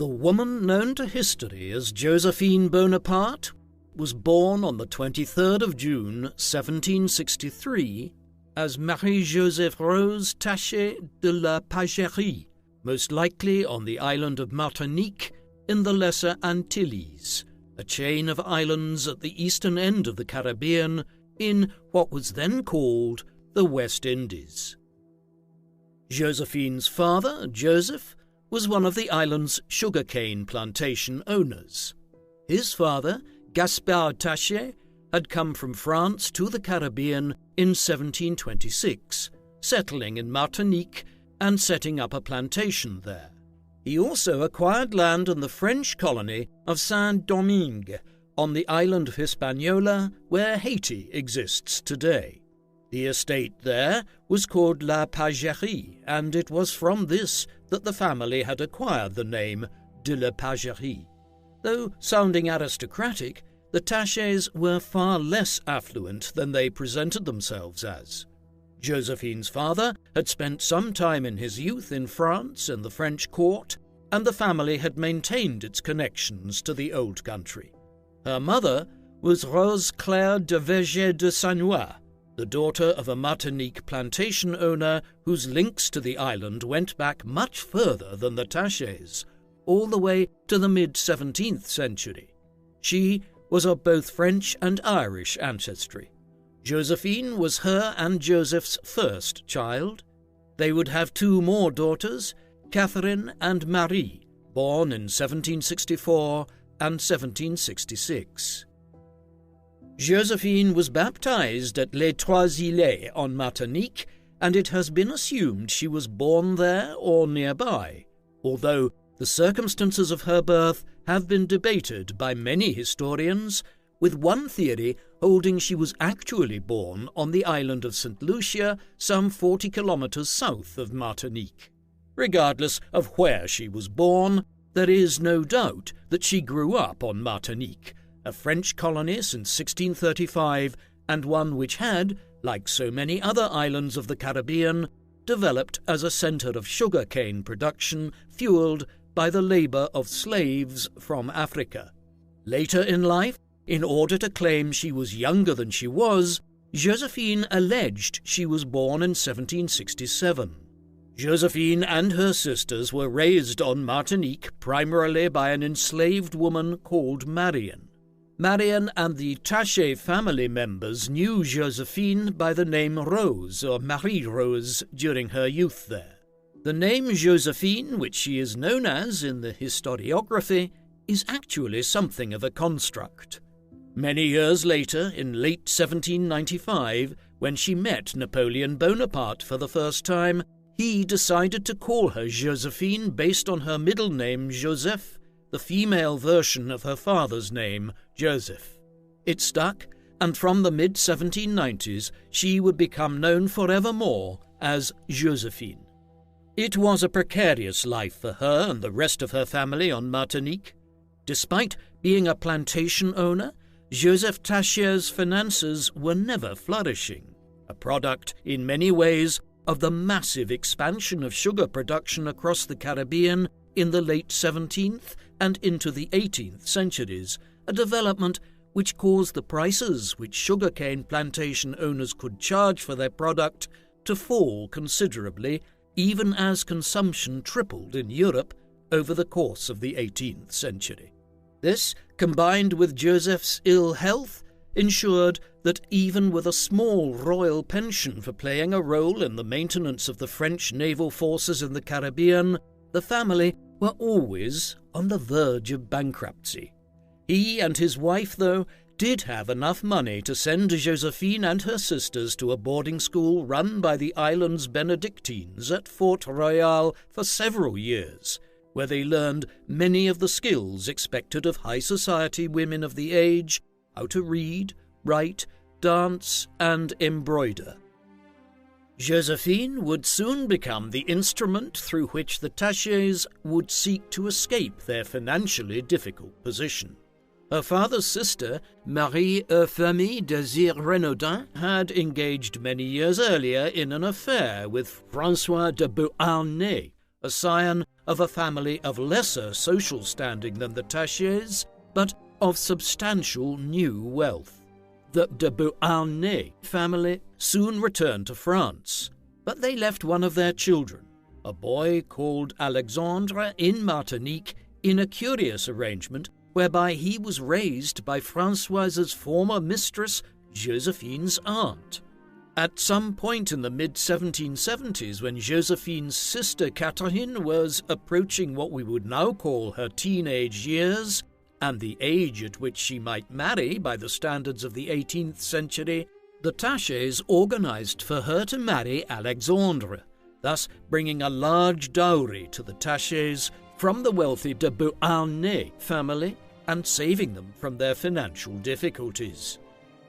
The woman known to history as Josephine Bonaparte was born on the 23rd of June 1763 as Marie-Joseph Rose Taché de la Pagerie, most likely on the island of Martinique in the Lesser Antilles, a chain of islands at the eastern end of the Caribbean in what was then called the West Indies. Josephine's father, Joseph, was one of the island's sugarcane plantation owners. His father, Gaspard Taché, had come from France to the Caribbean in 1726, settling in Martinique and setting up a plantation there. He also acquired land in the French colony of Saint-Domingue on the island of Hispaniola, where Haiti exists today. The estate there was called La Pagerie, and it was from this that the family had acquired the name de la Pagerie. Though sounding aristocratic, the Tachets were far less affluent than they presented themselves as. Josephine's father had spent some time in his youth in France in the French court, and the family had maintained its connections to the old country. Her mother was Rose Claire de Verger de Sanois, the daughter of a Martinique plantation owner whose links to the island went back much further than the Tachets, all the way to the mid-17th century. She was of both French and Irish ancestry. Josephine was her and Joseph's first child. They would have two more daughters, Catherine and Marie, born in 1764 and 1766. Josephine was baptized at Les Trois Îlets on Martinique, and it has been assumed she was born there or nearby, although the circumstances of her birth have been debated by many historians, with one theory holding she was actually born on the island of St. Lucia, some 40 kilometers south of Martinique. Regardless of where she was born, there is no doubt that she grew up on Martinique, a French colony since 1635, and one which had, like so many other islands of the Caribbean, developed as a centre of sugarcane production fuelled by the labour of slaves from Africa. Later in life, in order to claim she was younger than she was, Josephine alleged she was born in 1767. Josephine and her sisters were raised on Martinique primarily by an enslaved woman called Marion. Marion and the Taché family members knew Josephine by the name Rose or Marie-Rose during her youth there. The name Josephine, which she is known as in the historiography, is actually something of a construct. Many years later, in late 1795, when she met Napoleon Bonaparte for the first time, he decided to call her Josephine based on her middle name Joseph, the female version of her father's name, Joseph. It stuck, and from the mid-1790s she would become known forevermore as Josephine. It was a precarious life for her and the rest of her family on Martinique. Despite being a plantation owner, Joseph Taché's finances were never flourishing, a product in many ways of the massive expansion of sugar production across the Caribbean in the late 17th and into the 18th centuries, a development which caused the prices which sugarcane plantation owners could charge for their product to fall considerably, even as consumption tripled in Europe over the course of the 18th century. This, combined with Joseph's ill health, ensured that even with a small royal pension for playing a role in the maintenance of the French naval forces in the Caribbean, the family were always on the verge of bankruptcy. He and his wife, though, did have enough money to send Josephine and her sisters to a boarding school run by the island's Benedictines at Fort Royal for several years, where they learned many of the skills expected of high society women of the age: how to read, write, dance, and embroider. Josephine would soon become the instrument through which the Tachets would seek to escape their financially difficult position. Her father's sister, Marie-Euphémie Désir Renaudin, had engaged many years earlier in an affair with François de Beauharnais, a scion of a family of lesser social standing than the Tachets, but of substantial new wealth. The de Beauharnais family soon returned to France, but they left one of their children, a boy called Alexandre, in Martinique, in a curious arrangement whereby he was raised by Françoise's former mistress, Josephine's aunt. At some point in the mid-1770s, when Josephine's sister Catherine was approaching what we would now call her teenage years, and the age at which she might marry by the standards of the 18th century, the Tachets organized for her to marry Alexandre, thus bringing a large dowry to the Tachets from the wealthy de Beauharnais family and saving them from their financial difficulties.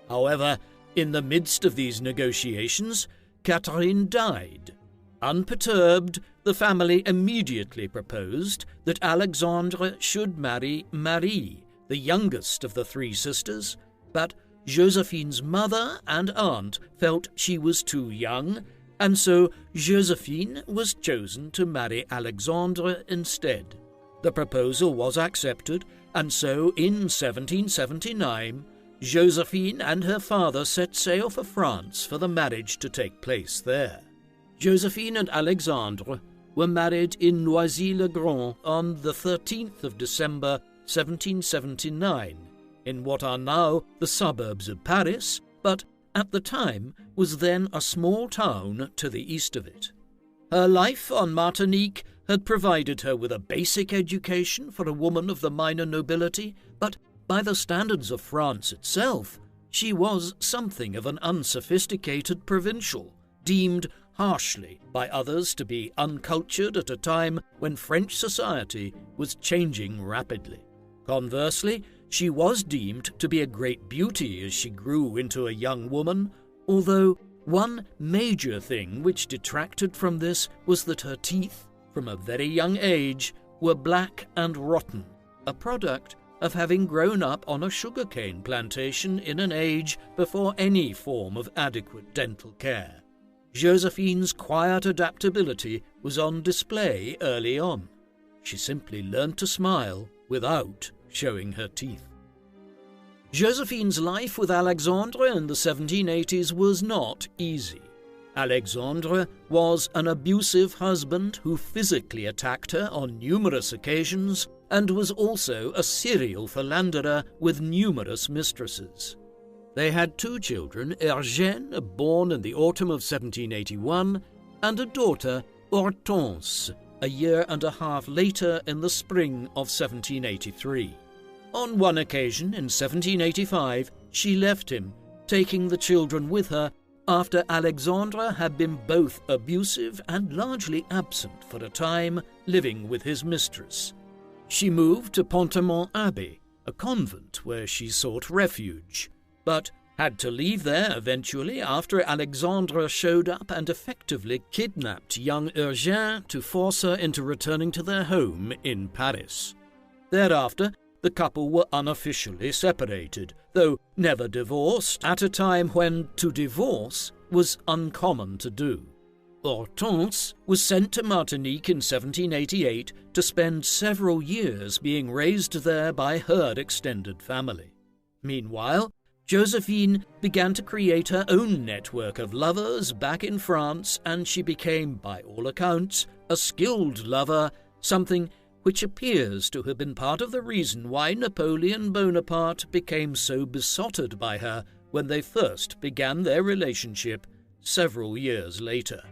However, in the midst of these negotiations, Catherine died. Unperturbed, the family immediately proposed that Alexandre should marry Marie, the youngest of the three sisters, but Josephine's mother and aunt felt she was too young, and so Josephine was chosen to marry Alexandre instead. The proposal was accepted, and so in 1779, Josephine and her father set sail for France for the marriage to take place there. Josephine and Alexandre were married in Noisy-le-Grand on the 13th of December 1779, in what are now the suburbs of Paris, but at the time was then a small town to the east of it. Her life on Martinique had provided her with a basic education for a woman of the minor nobility, but by the standards of France itself, she was something of an unsophisticated provincial, deemed harshly by others to be uncultured at a time when French society was changing rapidly. Conversely, she was deemed to be a great beauty as she grew into a young woman, although one major thing which detracted from this was that her teeth, from a very young age, were black and rotten, a product of having grown up on a sugarcane plantation in an age before any form of adequate dental care. Josephine's quiet adaptability was on display early on. She simply learned to smile without showing her teeth. Josephine's life with Alexandre in the 1780s was not easy. Alexandre was an abusive husband who physically attacked her on numerous occasions and was also a serial philanderer with numerous mistresses. They had two children, Eugène, born in the autumn of 1781, and a daughter, Hortense, a year and a half later in the spring of 1783. On one occasion, in 1785, she left him, taking the children with her after Alexandre had been both abusive and largely absent for a time, living with his mistress. She moved to Pontemont Abbey, a convent where she sought refuge, but had to leave there eventually after Alexandre showed up and effectively kidnapped young Eugène to force her into returning to their home in Paris. Thereafter, the couple were unofficially separated, though never divorced, at a time when to divorce was uncommon to do. Hortense was sent to Martinique in 1788 to spend several years being raised there by her extended family. Meanwhile, Josephine began to create her own network of lovers back in France, and she became, by all accounts, a skilled lover, something which appears to have been part of the reason why Napoleon Bonaparte became so besotted by her when they first began their relationship several years later.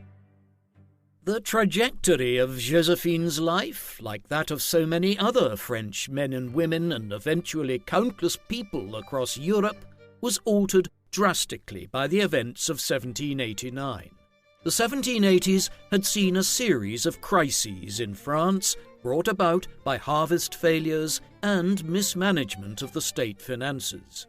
The trajectory of Josephine's life, like that of so many other French men and women and eventually countless people across Europe, was altered drastically by the events of 1789. The 1780s had seen a series of crises in France brought about by harvest failures and mismanagement of the state finances.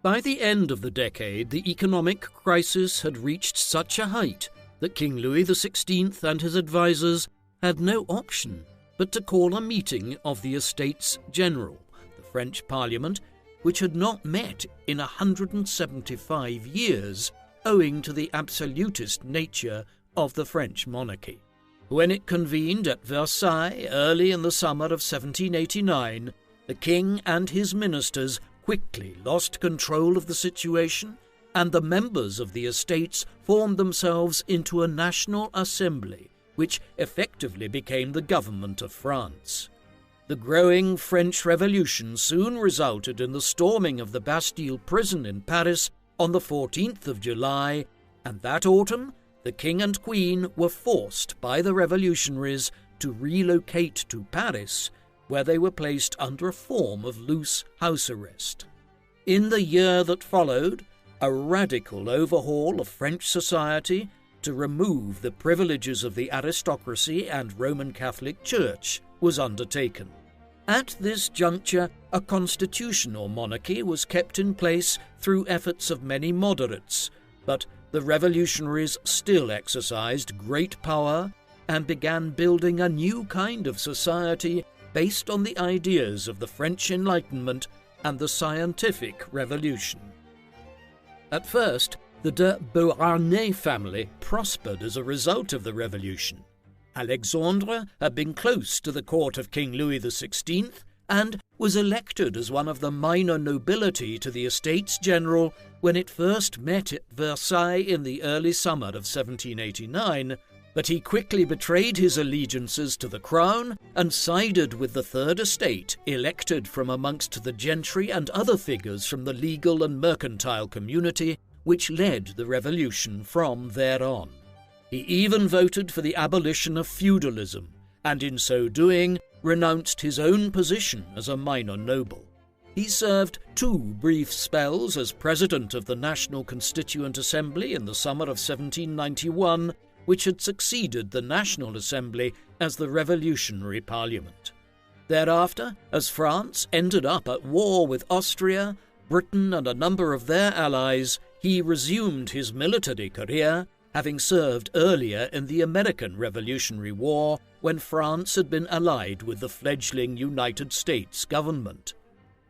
By the end of the decade, the economic crisis had reached such a height that King Louis XVI and his advisers had no option but to call a meeting of the Estates General, the French Parliament, which had not met in 175 years owing to the absolutist nature of the French monarchy. When it convened at Versailles early in the summer of 1789, the king and his ministers quickly lost control of the situation, and the members of the estates formed themselves into a national assembly, which effectively became the government of France. The growing French Revolution soon resulted in the storming of the Bastille prison in Paris on the 14th of July, and that autumn the king and queen were forced by the revolutionaries to relocate to Paris, where they were placed under a form of loose house arrest. In the year that followed, a radical overhaul of French society to remove the privileges of the aristocracy and Roman Catholic Church was undertaken. At this juncture, a constitutional monarchy was kept in place through efforts of many moderates, but the revolutionaries still exercised great power and began building a new kind of society based on the ideas of the French Enlightenment and the scientific revolution. At first, the de Beauharnais family prospered as a result of the revolution. Alexandre had been close to the court of King Louis XVI and was elected as one of the minor nobility to the Estates General when it first met at Versailles in the early summer of 1789, but he quickly betrayed his allegiances to the crown and sided with the Third Estate, elected from amongst the gentry and other figures from the legal and mercantile community, which led the revolution from thereon. He even voted for the abolition of feudalism, and in so doing renounced his own position as a minor noble. He served 2 brief spells as president of the National Constituent Assembly in the summer of 1791, which had succeeded the National Assembly as the Revolutionary Parliament. Thereafter, as France ended up at war with Austria, Britain and a number of their allies, he resumed his military career, having served earlier in the American Revolutionary War when France had been allied with the fledgling United States government.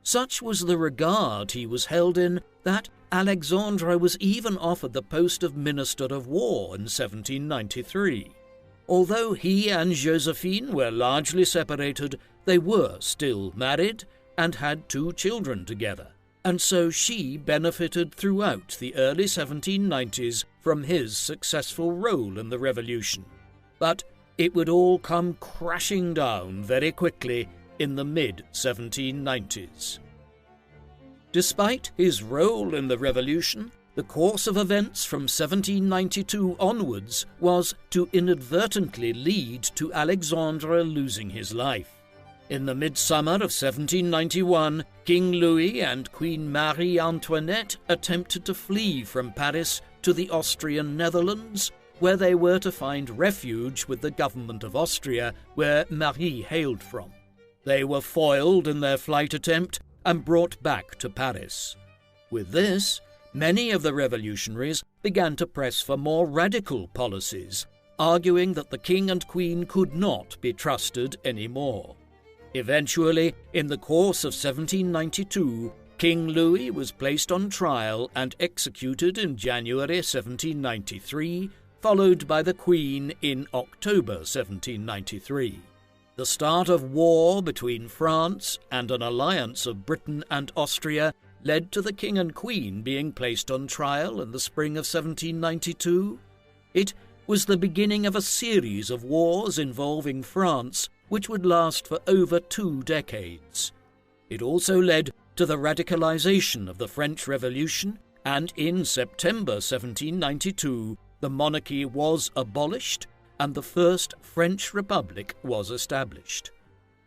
Such was the regard he was held in that Alexandre was even offered the post of Minister of War in 1793. Although he and Josephine were largely separated, they were still married and had 2 children together, and so she benefited throughout the early 1790s from his successful role in the revolution. But it would all come crashing down very quickly in the mid-1790s. Despite his role in the revolution, the course of events from 1792 onwards was to inadvertently lead to Alexandre losing his life. In the midsummer of 1791, King Louis and Queen Marie Antoinette attempted to flee from Paris to the Austrian Netherlands, where they were to find refuge with the government of Austria, where Marie hailed from. They were foiled in their flight attempt and brought back to Paris. With this, many of the revolutionaries began to press for more radical policies, arguing that the king and queen could not be trusted anymore. Eventually, in the course of 1792, King Louis was placed on trial and executed in January 1793, followed by the Queen in October 1793. The start of war between France and an alliance of Britain and Austria led to the King and Queen being placed on trial in the spring of 1792. It was the beginning of a series of wars involving France, which would last for over 2 decades. It also led to the radicalization of the French Revolution, and in September 1792, the monarchy was abolished and the First French Republic was established.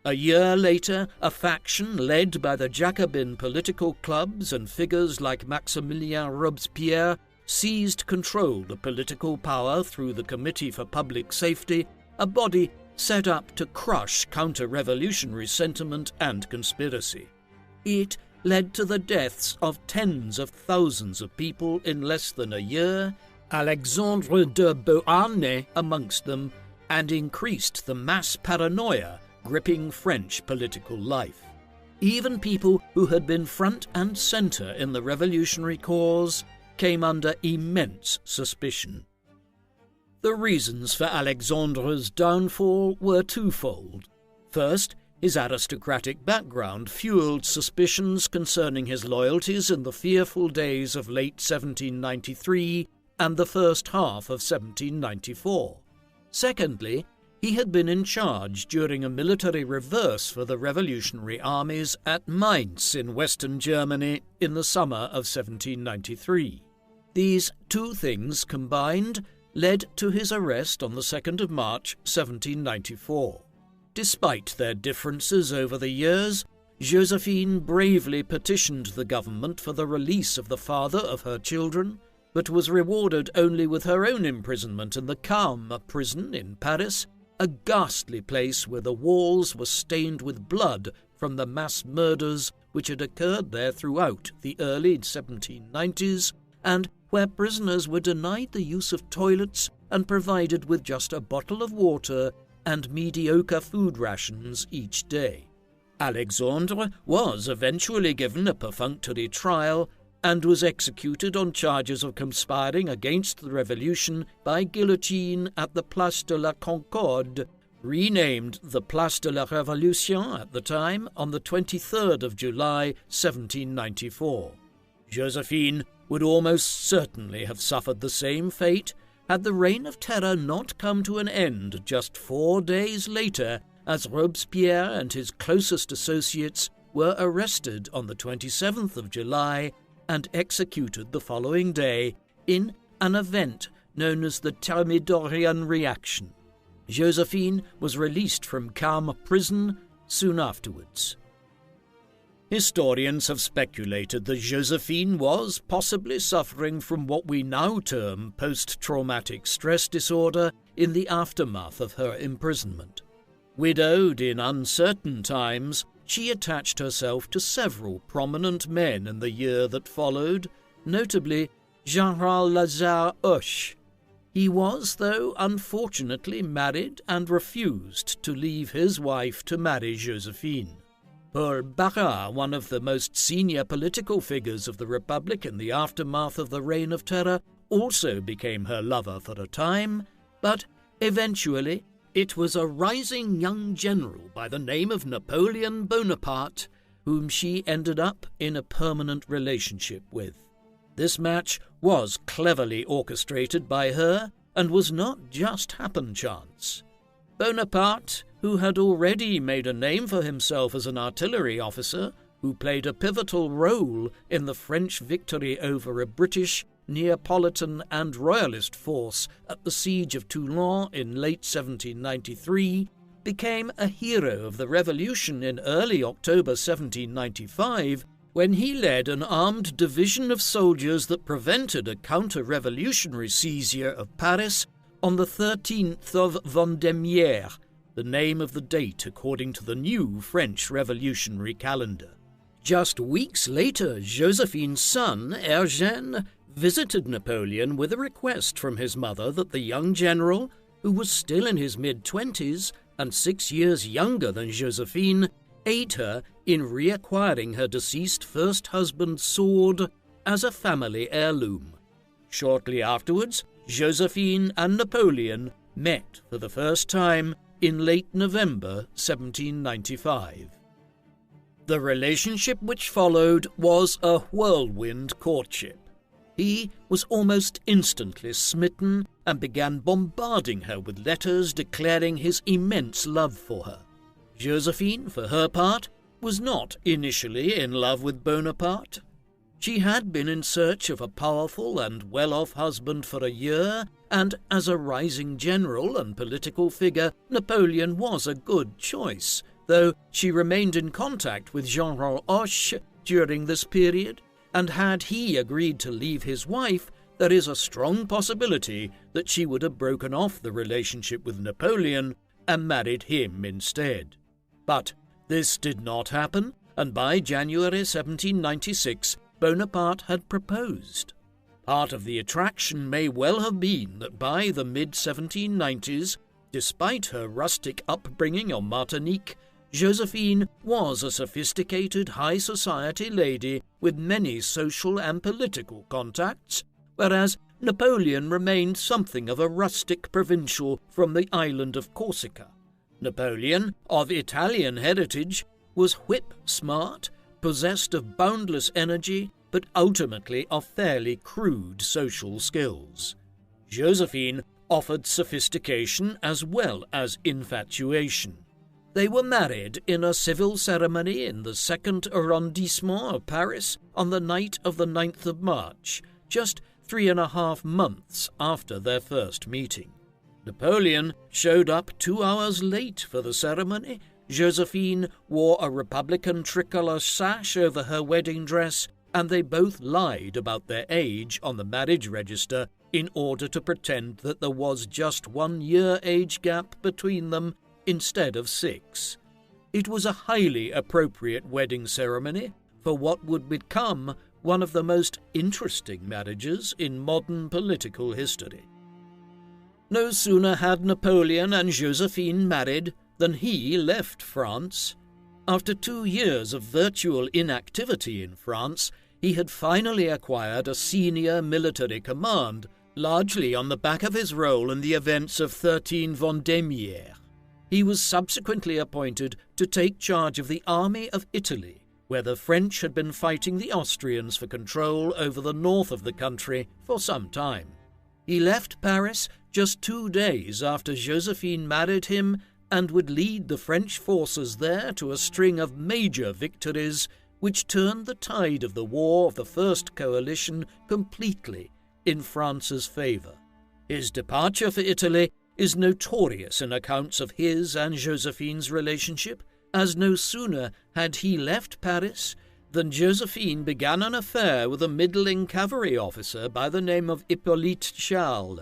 A year later, a faction led by the Jacobin political clubs and figures like Maximilien Robespierre seized control of political power through the Committee for Public Safety, a body set up to crush counter-revolutionary sentiment and conspiracy. It led to the deaths of tens of thousands of people in less than a year, Alexandre de Beauharnais amongst them, and increased the mass paranoia gripping French political life. Even people who had been front and centre in the revolutionary cause came under immense suspicion. The reasons for Alexandre's downfall were twofold. First, his aristocratic background fueled suspicions concerning his loyalties in the fearful days of late 1793 and the first half of 1794. Secondly, he had been in charge during a military reverse for the revolutionary armies at Mainz in western Germany in the summer of 1793. These two things combined led to his arrest on the 2nd of March 1794. Despite their differences over the years, Josephine bravely petitioned the government for the release of the father of her children, but was rewarded only with her own imprisonment in the Carme prison in Paris, a ghastly place where the walls were stained with blood from the mass murders which had occurred there throughout the early 1790s, and where prisoners were denied the use of toilets and provided with just a bottle of water and mediocre food rations each day. Alexandre was eventually given a perfunctory trial and was executed on charges of conspiring against the revolution by guillotine at the Place de la Concorde, renamed the Place de la Révolution at the time, on the 23rd of July 1794. Josephine would almost certainly have suffered the same fate had the Reign of Terror not come to an end just 4 days later, as Robespierre and his closest associates were arrested on the 27th of July and executed the following day in an event known as the Thermidorian Reaction. Josephine was released from Carme prison soon afterwards. Historians have speculated that Josephine was possibly suffering from what we now term post-traumatic stress disorder in the aftermath of her imprisonment. Widowed in uncertain times, she attached herself to several prominent men in the year that followed, notably General Lazare Hoche. He was, though, unfortunately married and refused to leave his wife to marry Josephine. Paul Barras, one of the most senior political figures of the Republic in the aftermath of the Reign of Terror, also became her lover for a time, but eventually it was a rising young general by the name of Napoleon Bonaparte whom she ended up in a permanent relationship with. This match was cleverly orchestrated by her and was not just happen chance. Bonaparte, who had already made a name for himself as an artillery officer, who played a pivotal role in the French victory over a British, Neapolitan and Royalist force at the siege of Toulon in late 1793, became a hero of the revolution in early October 1795, when he led an armed division of soldiers that prevented a counter-revolutionary seizure of Paris on the 13th of Vendémiaire, the name of the date according to the new French revolutionary calendar. Just weeks later, Josephine's son, Eugène, visited Napoleon with a request from his mother that the young general, who was still in his mid-20s and 6 years younger than Josephine, aid her in reacquiring her deceased first husband's sword as a family heirloom. Shortly afterwards, Josephine and Napoleon met for the first time in late November 1795. The relationship which followed was a whirlwind courtship. He was almost instantly smitten and began bombarding her with letters declaring his immense love for her. Josephine, for her part, was not initially in love with Bonaparte. She had been in search of a powerful and well-off husband for a year, and as a rising general and political figure, Napoleon was a good choice, though she remained in contact with General Hoche during this period, and had he agreed to leave his wife, there is a strong possibility that she would have broken off the relationship with Napoleon and married him instead. But this did not happen, and by January 1796, Bonaparte had proposed. Part of the attraction may well have been that by the mid-1790s, despite her rustic upbringing on Martinique, Josephine was a sophisticated high society lady with many social and political contacts, whereas Napoleon remained something of a rustic provincial from the island of Corsica. Napoleon, of Italian heritage, was whip-smart, possessed of boundless energy, but ultimately of fairly crude social skills. Josephine offered sophistication as well as infatuation. They were married in a civil ceremony in the 2nd arrondissement of Paris on the night of the 9th of March, just 3.5 months after their first meeting. Napoleon showed up 2 hours late for the ceremony. Josephine wore a Republican tricolour sash over her wedding dress, and they both lied about their age on the marriage register in order to pretend that there was just 1 year age gap between them instead of 6. It was a highly appropriate wedding ceremony for what would become one of the most interesting marriages in modern political history. No sooner had Napoleon and Josephine married than he left France. After 2 years of virtual inactivity in France, he had finally acquired a senior military command, largely on the back of his role in the events of 13 Vendémiaire. He was subsequently appointed to take charge of the army of Italy, where the French had been fighting the Austrians for control over the north of the country for some time. He left Paris just 2 days after Josephine married him and would lead the French forces there to a string of major victories which turned the tide of the War of the First Coalition completely in France's favour. His departure for Italy is notorious in accounts of his and Josephine's relationship, as no sooner had he left Paris than Josephine began an affair with a middling cavalry officer by the name of Hippolyte Charles.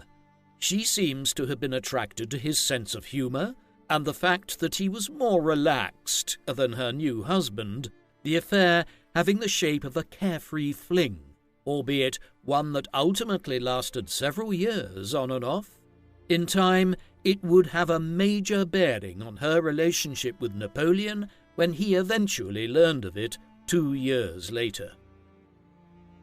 She seems to have been attracted to his sense of humour and the fact that he was more relaxed than her new husband, the affair having the shape of a carefree fling, albeit one that ultimately lasted several years on and off. In time, it would have a major bearing on her relationship with Napoleon when he eventually learned of it 2 years later.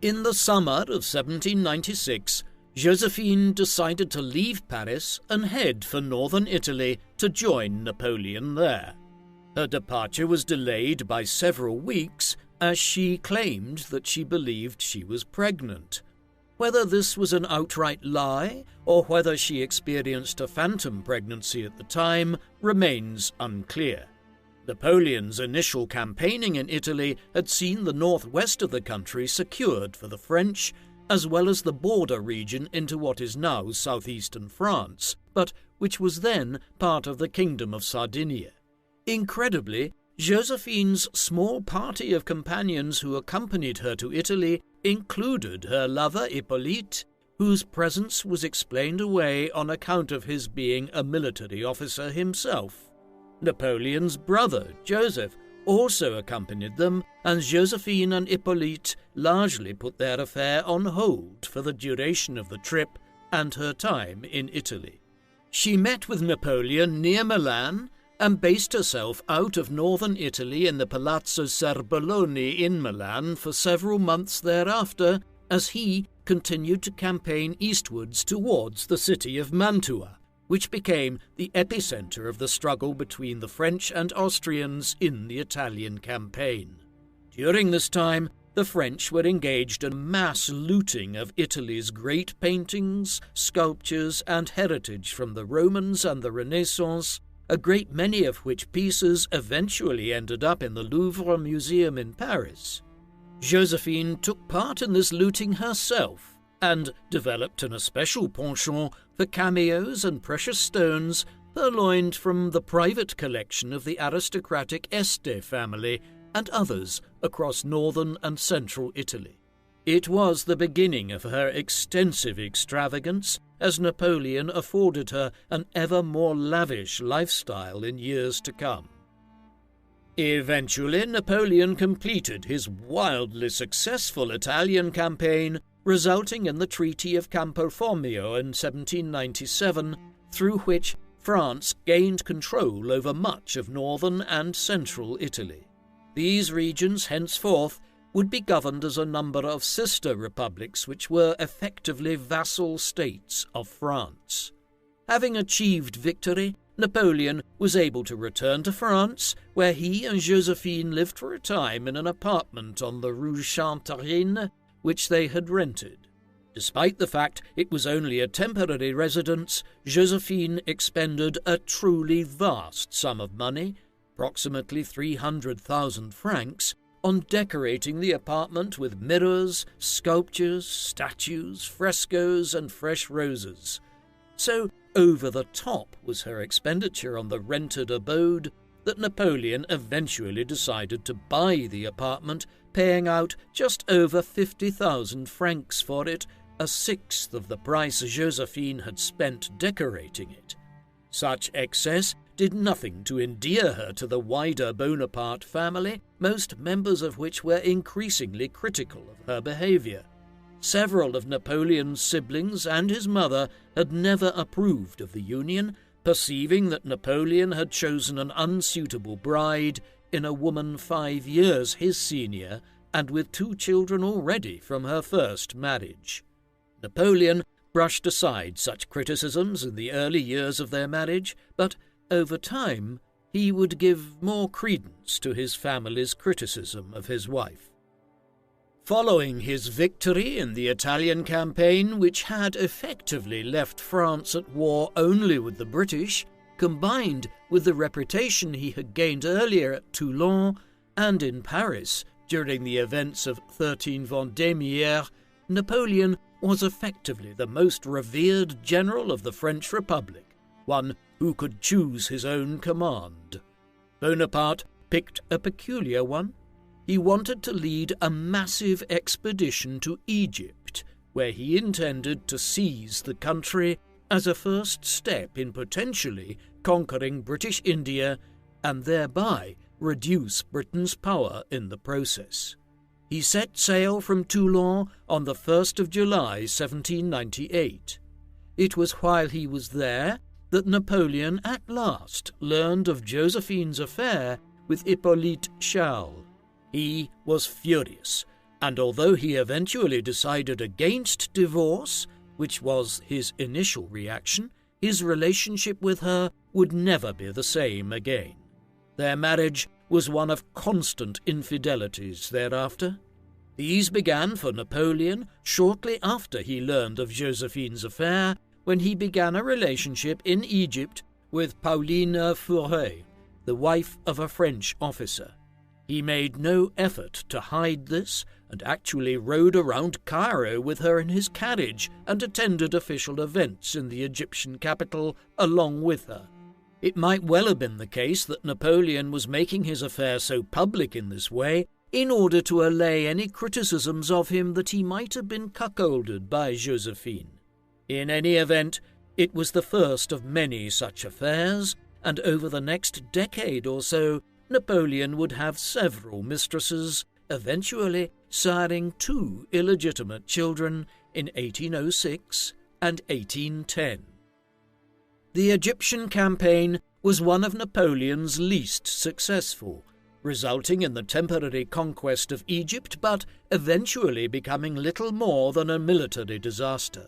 In the summer of 1796, Josephine decided to leave Paris and head for northern Italy to join Napoleon there. Her departure was delayed by several weeks as she claimed that she believed she was pregnant. Whether this was an outright lie or whether she experienced a phantom pregnancy at the time remains unclear. Napoleon's initial campaigning in Italy had seen the northwest of the country secured for the French, as well as the border region into what is now southeastern France, but which was then part of the Kingdom of Sardinia. Incredibly, Josephine's small party of companions who accompanied her to Italy included her lover Hippolyte, whose presence was explained away on account of his being a military officer himself. Napoleon's brother, Joseph, also accompanied them, and Josephine and Hippolyte largely put their affair on hold for the duration of the trip and her time in Italy. She met with Napoleon near Milan and based herself out of northern Italy in the Palazzo Serbelloni in Milan for several months thereafter, as he continued to campaign eastwards towards the city of Mantua, which became the epicenter of the struggle between the French and Austrians in the Italian campaign. During this time, the French were engaged in mass looting of Italy's great paintings, sculptures, and heritage from the Romans and the Renaissance, a great many of which pieces eventually ended up in the Louvre Museum in Paris. Josephine took part in this looting herself and developed an especial penchant for cameos and precious stones purloined from the private collection of the aristocratic Este family and others across northern and central Italy. It was the beginning of her extensive extravagance, as Napoleon afforded her an ever more lavish lifestyle in years to come. Eventually, Napoleon completed his wildly successful Italian campaign, resulting in the Treaty of Campo Formio in 1797, through which France gained control over much of northern and central Italy. These regions henceforth would be governed as a number of sister republics which were effectively vassal states of France. Having achieved victory, Napoleon was able to return to France, where he and Josephine lived for a time in an apartment on the Rue Chantarine, which they had rented. Despite the fact it was only a temporary residence, Josephine expended a truly vast sum of money, approximately 300,000 francs, on decorating the apartment with mirrors, sculptures, statues, frescoes, and fresh roses. So over the top was her expenditure on the rented abode that Napoleon eventually decided to buy the apartment, paying out just over 50,000 francs for it, a sixth of the price Josephine had spent decorating it. Such excess did nothing to endear her to the wider Bonaparte family, most members of which were increasingly critical of her behaviour. Several of Napoleon's siblings and his mother had never approved of the union, perceiving that Napoleon had chosen an unsuitable bride in a woman 5 years his senior and with 2 children already from her first marriage. Napoleon brushed aside such criticisms in the early years of their marriage, but over time he would give more credence to his family's criticism of his wife. Following his victory in the Italian campaign, which had effectively left France at war only with the British, combined with the reputation he had gained earlier at Toulon and in Paris during the events of 13 Vendémiaire, Napoleon was effectively the most revered general of the French Republic, one who could choose his own command. Bonaparte picked a peculiar one. He wanted to lead a massive expedition to Egypt, where he intended to seize the country as a first step in potentially conquering British India and thereby reduce Britain's power in the process. He set sail from Toulon on the 1st of July 1798. It was while he was there that Napoleon at last learned of Josephine's affair with Hippolyte Charles. He was furious, and although he eventually decided against divorce, which was his initial reaction, his relationship with her would never be the same again. Their marriage was one of constant infidelities thereafter. These began for Napoleon shortly after he learned of Josephine's affair, when he began a relationship in Egypt with Pauline Fouret, the wife of a French officer. He made no effort to hide this and actually rode around Cairo with her in his carriage and attended official events in the Egyptian capital along with her. It might well have been the case that Napoleon was making his affair so public in this way in order to allay any criticisms of him that he might have been cuckolded by Josephine. In any event, it was the first of many such affairs, and over the next decade or so, Napoleon would have several mistresses, eventually siring 2 illegitimate children in 1806 and 1810. The Egyptian campaign was one of Napoleon's least successful, resulting in the temporary conquest of Egypt, but eventually becoming little more than a military disaster.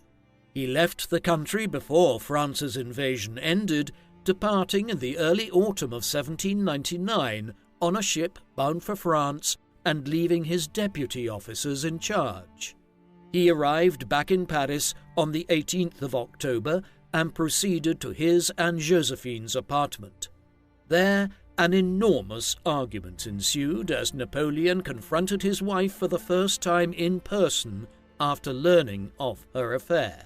He left the country before France's invasion ended, departing in the early autumn of 1799 on a ship bound for France and leaving his deputy officers in charge. He arrived back in Paris on the 18th of October and proceeded to his and Josephine's apartment. There, an enormous argument ensued as Napoleon confronted his wife for the first time in person after learning of her affair.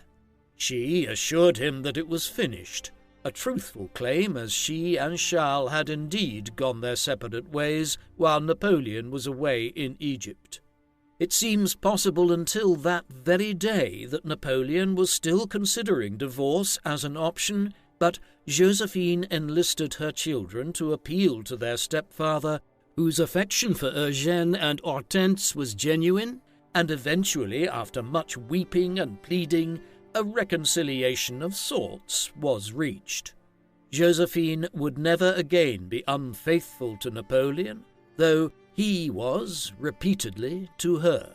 She assured him that it was finished, a truthful claim as she and Charles had indeed gone their separate ways while Napoleon was away in Egypt. It seems possible until that very day that Napoleon was still considering divorce as an option, but Josephine enlisted her children to appeal to their stepfather, whose affection for Eugène and Hortense was genuine, and eventually, after much weeping and pleading, a reconciliation of sorts was reached. Josephine would never again be unfaithful to Napoleon, though he was, repeatedly, to her.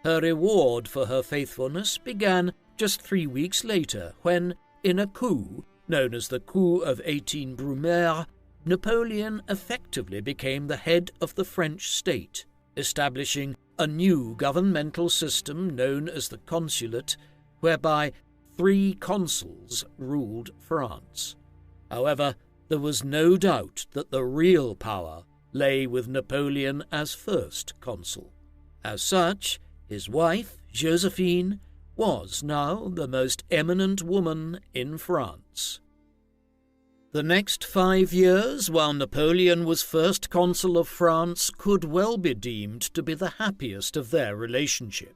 Her reward for her faithfulness began just 3 weeks later, when, in a coup, known as the Coup of 18 Brumaire, Napoleon effectively became the head of the French state, establishing a new governmental system known as the consulate, whereby 3 consuls ruled France. However, there was no doubt that the real power lay with Napoleon as first consul. As such, his wife, Josephine, was now the most eminent woman in France. The next 5 years, while Napoleon was first consul of France, could well be deemed to be the happiest of their relationship.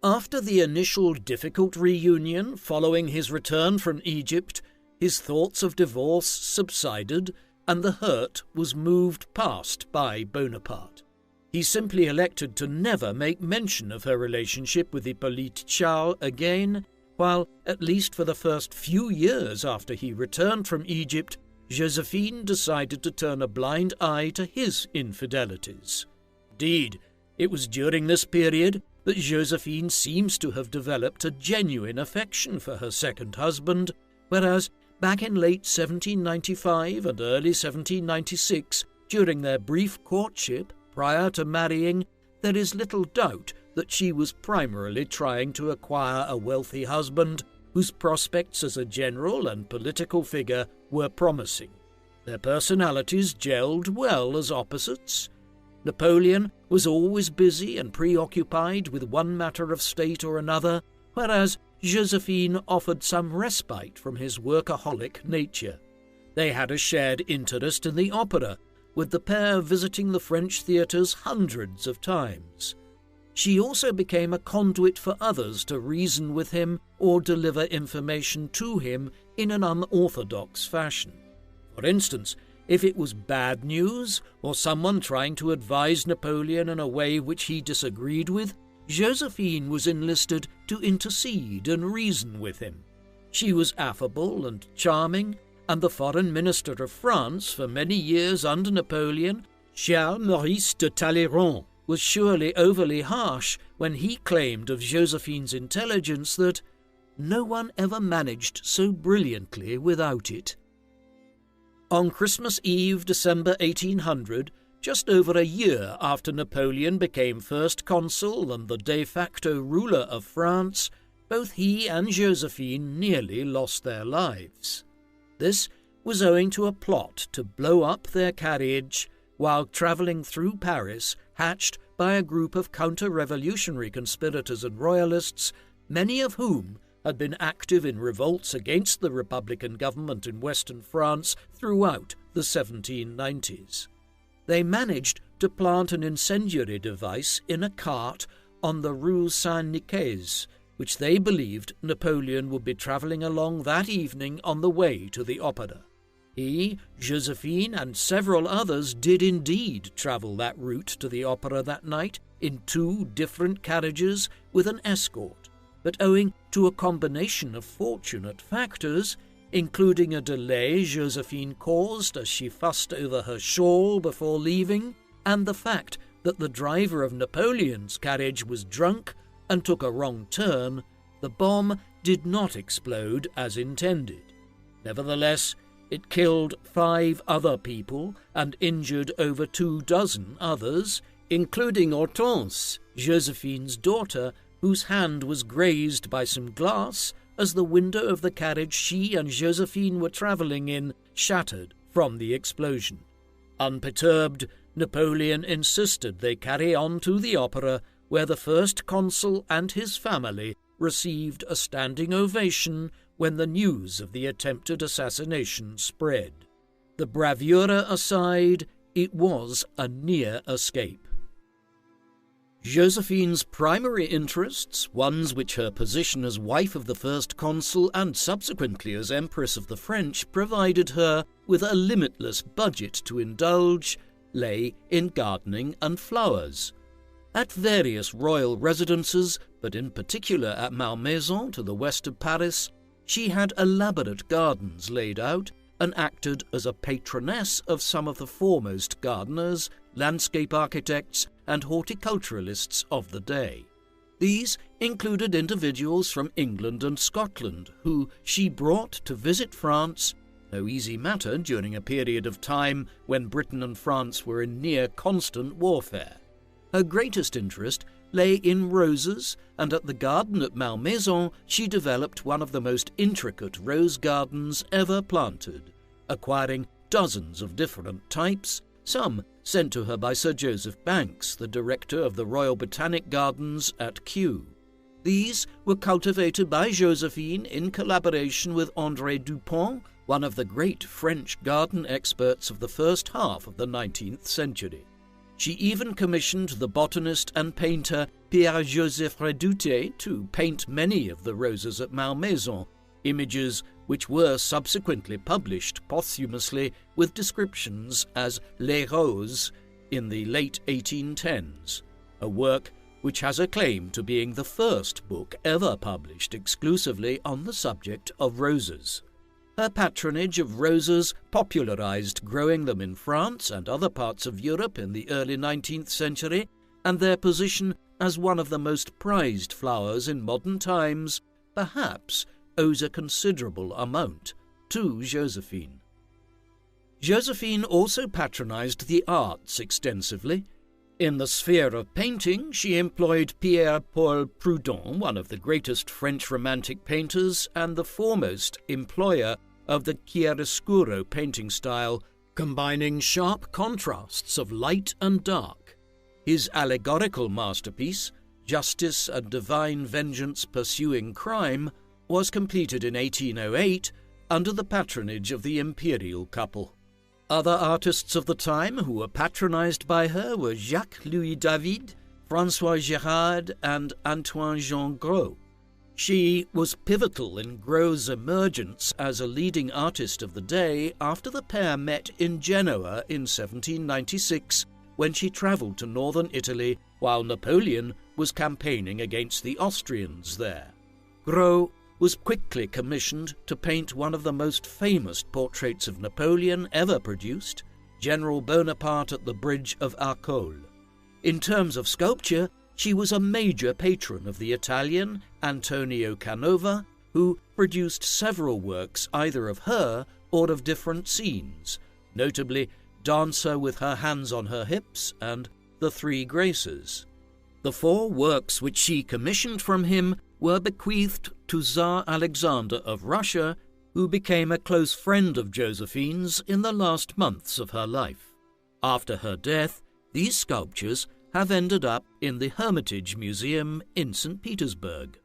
After the initial difficult reunion following his return from Egypt, his thoughts of divorce subsided and the hurt was moved past by Bonaparte. He simply elected to never make mention of her relationship with Hippolyte Charles again, while, at least for the first few years after he returned from Egypt, Josephine decided to turn a blind eye to his infidelities. Indeed, it was during this period that Josephine seems to have developed a genuine affection for her second husband, whereas back in late 1795 and early 1796, during their brief courtship prior to marrying, there is little doubt that she was primarily trying to acquire a wealthy husband whose prospects as a general and political figure were promising. Their personalities gelled well as opposites. Napoleon was always busy and preoccupied with one matter of state or another, whereas Josephine offered some respite from his workaholic nature. They had a shared interest in the opera, with the pair visiting the French theatres hundreds of times. She also became a conduit for others to reason with him or deliver information to him in an unorthodox fashion. For instance, if it was bad news or someone trying to advise Napoleon in a way which he disagreed with, Josephine was enlisted to intercede and reason with him. She was affable and charming, and the foreign minister of France for many years under Napoleon, Charles Maurice de Talleyrand, was surely overly harsh when he claimed of Josephine's intelligence that no one ever managed so brilliantly without it. On Christmas Eve, December 1800, just over a year after Napoleon became first consul and the de facto ruler of France, both he and Josephine nearly lost their lives. This was owing to a plot to blow up their carriage while travelling through Paris, hatched by a group of counter-revolutionary conspirators and royalists, many of whom had been active in revolts against the Republican government in Western France throughout the 1790s. They managed to plant an incendiary device in a cart on the Rue Saint-Nicaise, which they believed Napoleon would be travelling along that evening on the way to the opera. He, Josephine, and several others did indeed travel that route to the opera that night in 2 different carriages with an escort, but owing to a combination of fortunate factors, including a delay Josephine caused as she fussed over her shawl before leaving, and the fact that the driver of Napoleon's carriage was drunk and took a wrong turn, the bomb did not explode as intended. Nevertheless, it killed 5 other people and injured over 24 others, including Hortense, Josephine's daughter, whose hand was grazed by some glass as the window of the carriage she and Josephine were travelling in shattered from the explosion. Unperturbed, Napoleon insisted they carry on to the opera, where the first consul and his family received a standing ovation when the news of the attempted assassination spread. The bravura aside, it was a near escape. Josephine's primary interests, ones which her position as wife of the first consul and subsequently as Empress of the French provided her with a limitless budget to indulge, lay in gardening and flowers. At various royal residences, but in particular at Malmaison to the west of Paris, she had elaborate gardens laid out, and acted as a patroness of some of the foremost gardeners, landscape architects, and horticulturalists of the day. These included individuals from England and Scotland, who she brought to visit France, no easy matter during a period of time when Britain and France were in near constant warfare. Her greatest interest lay in roses, and at the garden at Malmaison she developed one of the most intricate rose gardens ever planted, acquiring dozens of different types, some sent to her by Sir Joseph Banks, the director of the Royal Botanic Gardens at Kew. These were cultivated by Josephine in collaboration with André Dupont, one of the great French garden experts of the first half of the 19th century. She even commissioned the botanist and painter Pierre-Joseph Redoute to paint many of the roses at Malmaison, images which were subsequently published posthumously with descriptions as Les Roses in the late 1810s, a work which has a claim to being the first book ever published exclusively on the subject of roses. Her patronage of roses popularized growing them in France and other parts of Europe in the early 19th century, and their position as one of the most prized flowers in modern times perhaps owes a considerable amount to Josephine. Josephine also patronized the arts extensively. In the sphere of painting, she employed Pierre-Paul Prudhon, one of the greatest French Romantic painters and the foremost employer of the chiaroscuro painting style, combining sharp contrasts of light and dark. His allegorical masterpiece, Justice and Divine Vengeance Pursuing Crime, was completed in 1808 under the patronage of the imperial couple. Other artists of the time who were patronized by her were Jacques-Louis David, François Gérard, and Antoine-Jean Gros. She was pivotal in Gros' emergence as a leading artist of the day after the pair met in Genoa in 1796 when she travelled to northern Italy while Napoleon was campaigning against the Austrians there. Gros was quickly commissioned to paint one of the most famous portraits of Napoleon ever produced, General Bonaparte at the Bridge of Arcole. In terms of sculpture, she was a major patron of the Italian Antonio Canova, who produced several works either of her or of different scenes, notably Dancer with Her Hands on Her Hips and The Three Graces. The four works which she commissioned from him were bequeathed to Tsar Alexander of Russia, who became a close friend of Josephine's in the last months of her life. After her death, these sculptures have ended up in the Hermitage Museum in St. Petersburg.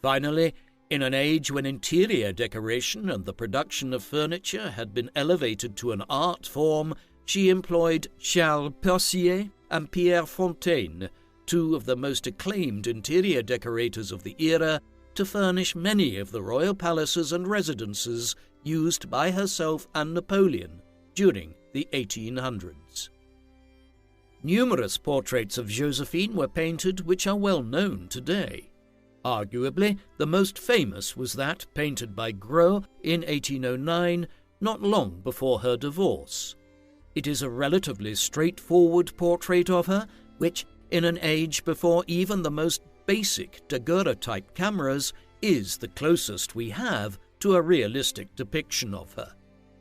Finally, in an age when interior decoration and the production of furniture had been elevated to an art form, she employed Charles Percier and Pierre Fontaine, two of the most acclaimed interior decorators of the era, to furnish many of the royal palaces and residences used by herself and Napoleon during the 1800s. Numerous portraits of Josephine were painted which are well known today. Arguably, the most famous was that painted by Gros in 1809, not long before her divorce. It is a relatively straightforward portrait of her, which, in an age before even the most basic daguerreotype cameras, is the closest we have to a realistic depiction of her.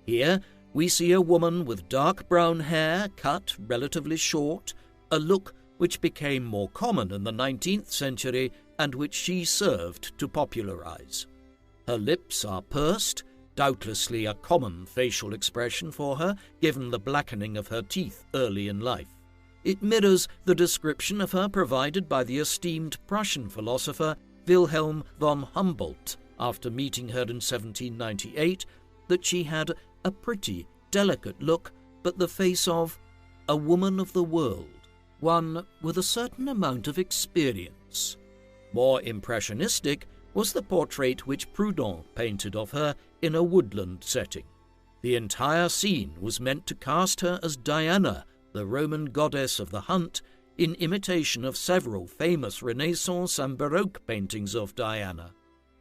Here we see a woman with dark brown hair cut relatively short, a look which became more common in the 19th century and which she served to popularize. Her lips are pursed, doubtlessly a common facial expression for her, given the blackening of her teeth early in life. It mirrors the description of her provided by the esteemed Prussian philosopher Wilhelm von Humboldt after meeting her in 1798, that she had a pretty, delicate look, but the face of a woman of the world, one with a certain amount of experience. More impressionistic was the portrait which Prudhon painted of her in a woodland setting. The entire scene was meant to cast her as Diana, the Roman goddess of the hunt, in imitation of several famous Renaissance and Baroque paintings of Diana.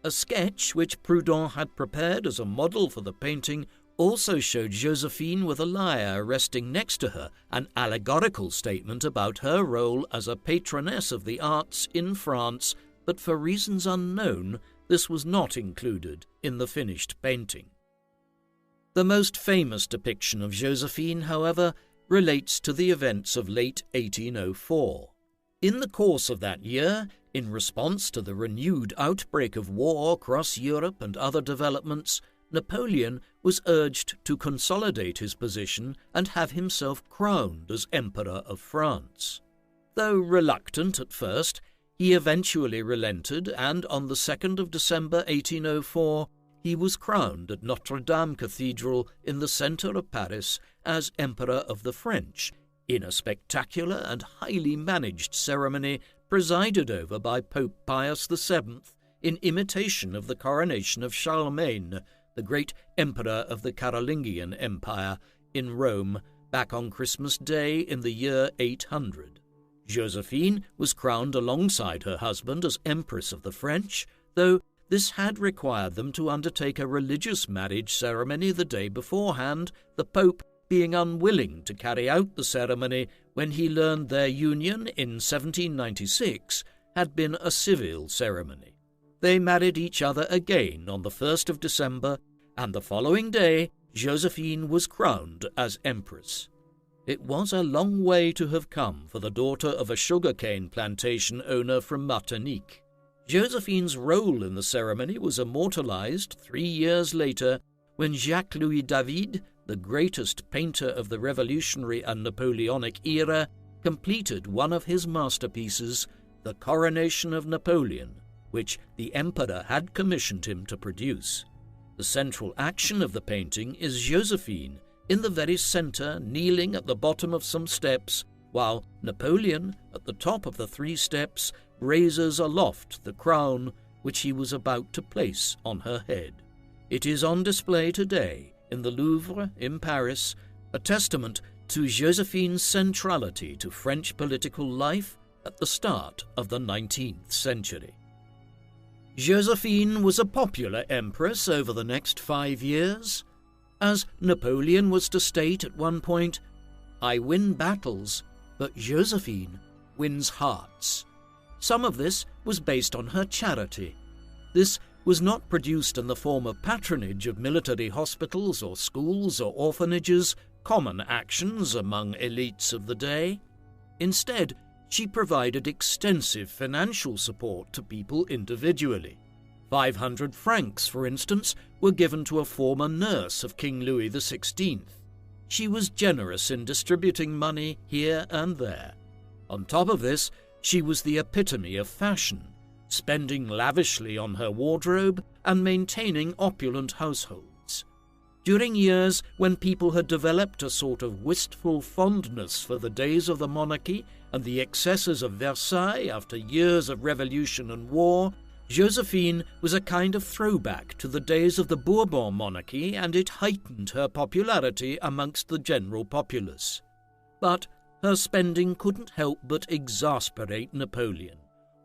A sketch which Prudhon had prepared as a model for the painting also showed Josephine with a lyre resting next to her, an allegorical statement about her role as a patroness of the arts in France, but for reasons unknown, this was not included in the finished painting. The most famous depiction of Josephine, however, relates to the events of late 1804. In the course of that year, in response to the renewed outbreak of war across Europe and other developments, Napoleon was urged to consolidate his position and have himself crowned as Emperor of France. Though reluctant at first, he eventually relented, and on the 2nd of December 1804, he was crowned at Notre Dame Cathedral in the centre of Paris as Emperor of the French, in a spectacular and highly managed ceremony presided over by Pope Pius VII in imitation of the coronation of Charlemagne, the great emperor of the Carolingian Empire, in Rome back on Christmas Day in the year 800. Josephine was crowned alongside her husband as Empress of the French, though this had required them to undertake a religious marriage ceremony the day beforehand, the Pope being unwilling to carry out the ceremony when he learned their union in 1796 had been a civil ceremony. They married each other again on the 1st of December, and the following day Josephine was crowned as Empress. It was a long way to have come for the daughter of a sugarcane plantation owner from Martinique. Josephine's role in the ceremony was immortalized 3 years later when Jacques-Louis David, the greatest painter of the Revolutionary and Napoleonic era, completed one of his masterpieces, The Coronation of Napoleon, which the Emperor had commissioned him to produce. The central action of the painting is Josephine, in the very center, kneeling at the bottom of some steps, while Napoleon, at the top of the 3 steps, raises aloft the crown which he was about to place on her head. It is on display today in the Louvre in Paris, a testament to Josephine's centrality to French political life at the start of the 19th century. Josephine was a popular empress over the next 5 years. As Napoleon was to state at one point, "I win battles, but Josephine wins hearts." Some of this was based on her charity. This was not produced in the form of patronage of military hospitals or schools or orphanages, common actions among elites of the day. Instead, she provided extensive financial support to people individually. 500 francs, for instance, were given to a former nurse of King Louis XVI. She was generous in distributing money here and there. On top of this, she was the epitome of fashion, spending lavishly on her wardrobe and maintaining opulent households. During years when people had developed a sort of wistful fondness for the days of the monarchy and the excesses of Versailles after years of revolution and war, Josephine was a kind of throwback to the days of the Bourbon monarchy, and it heightened her popularity amongst the general populace. But her spending couldn't help but exasperate Napoleon.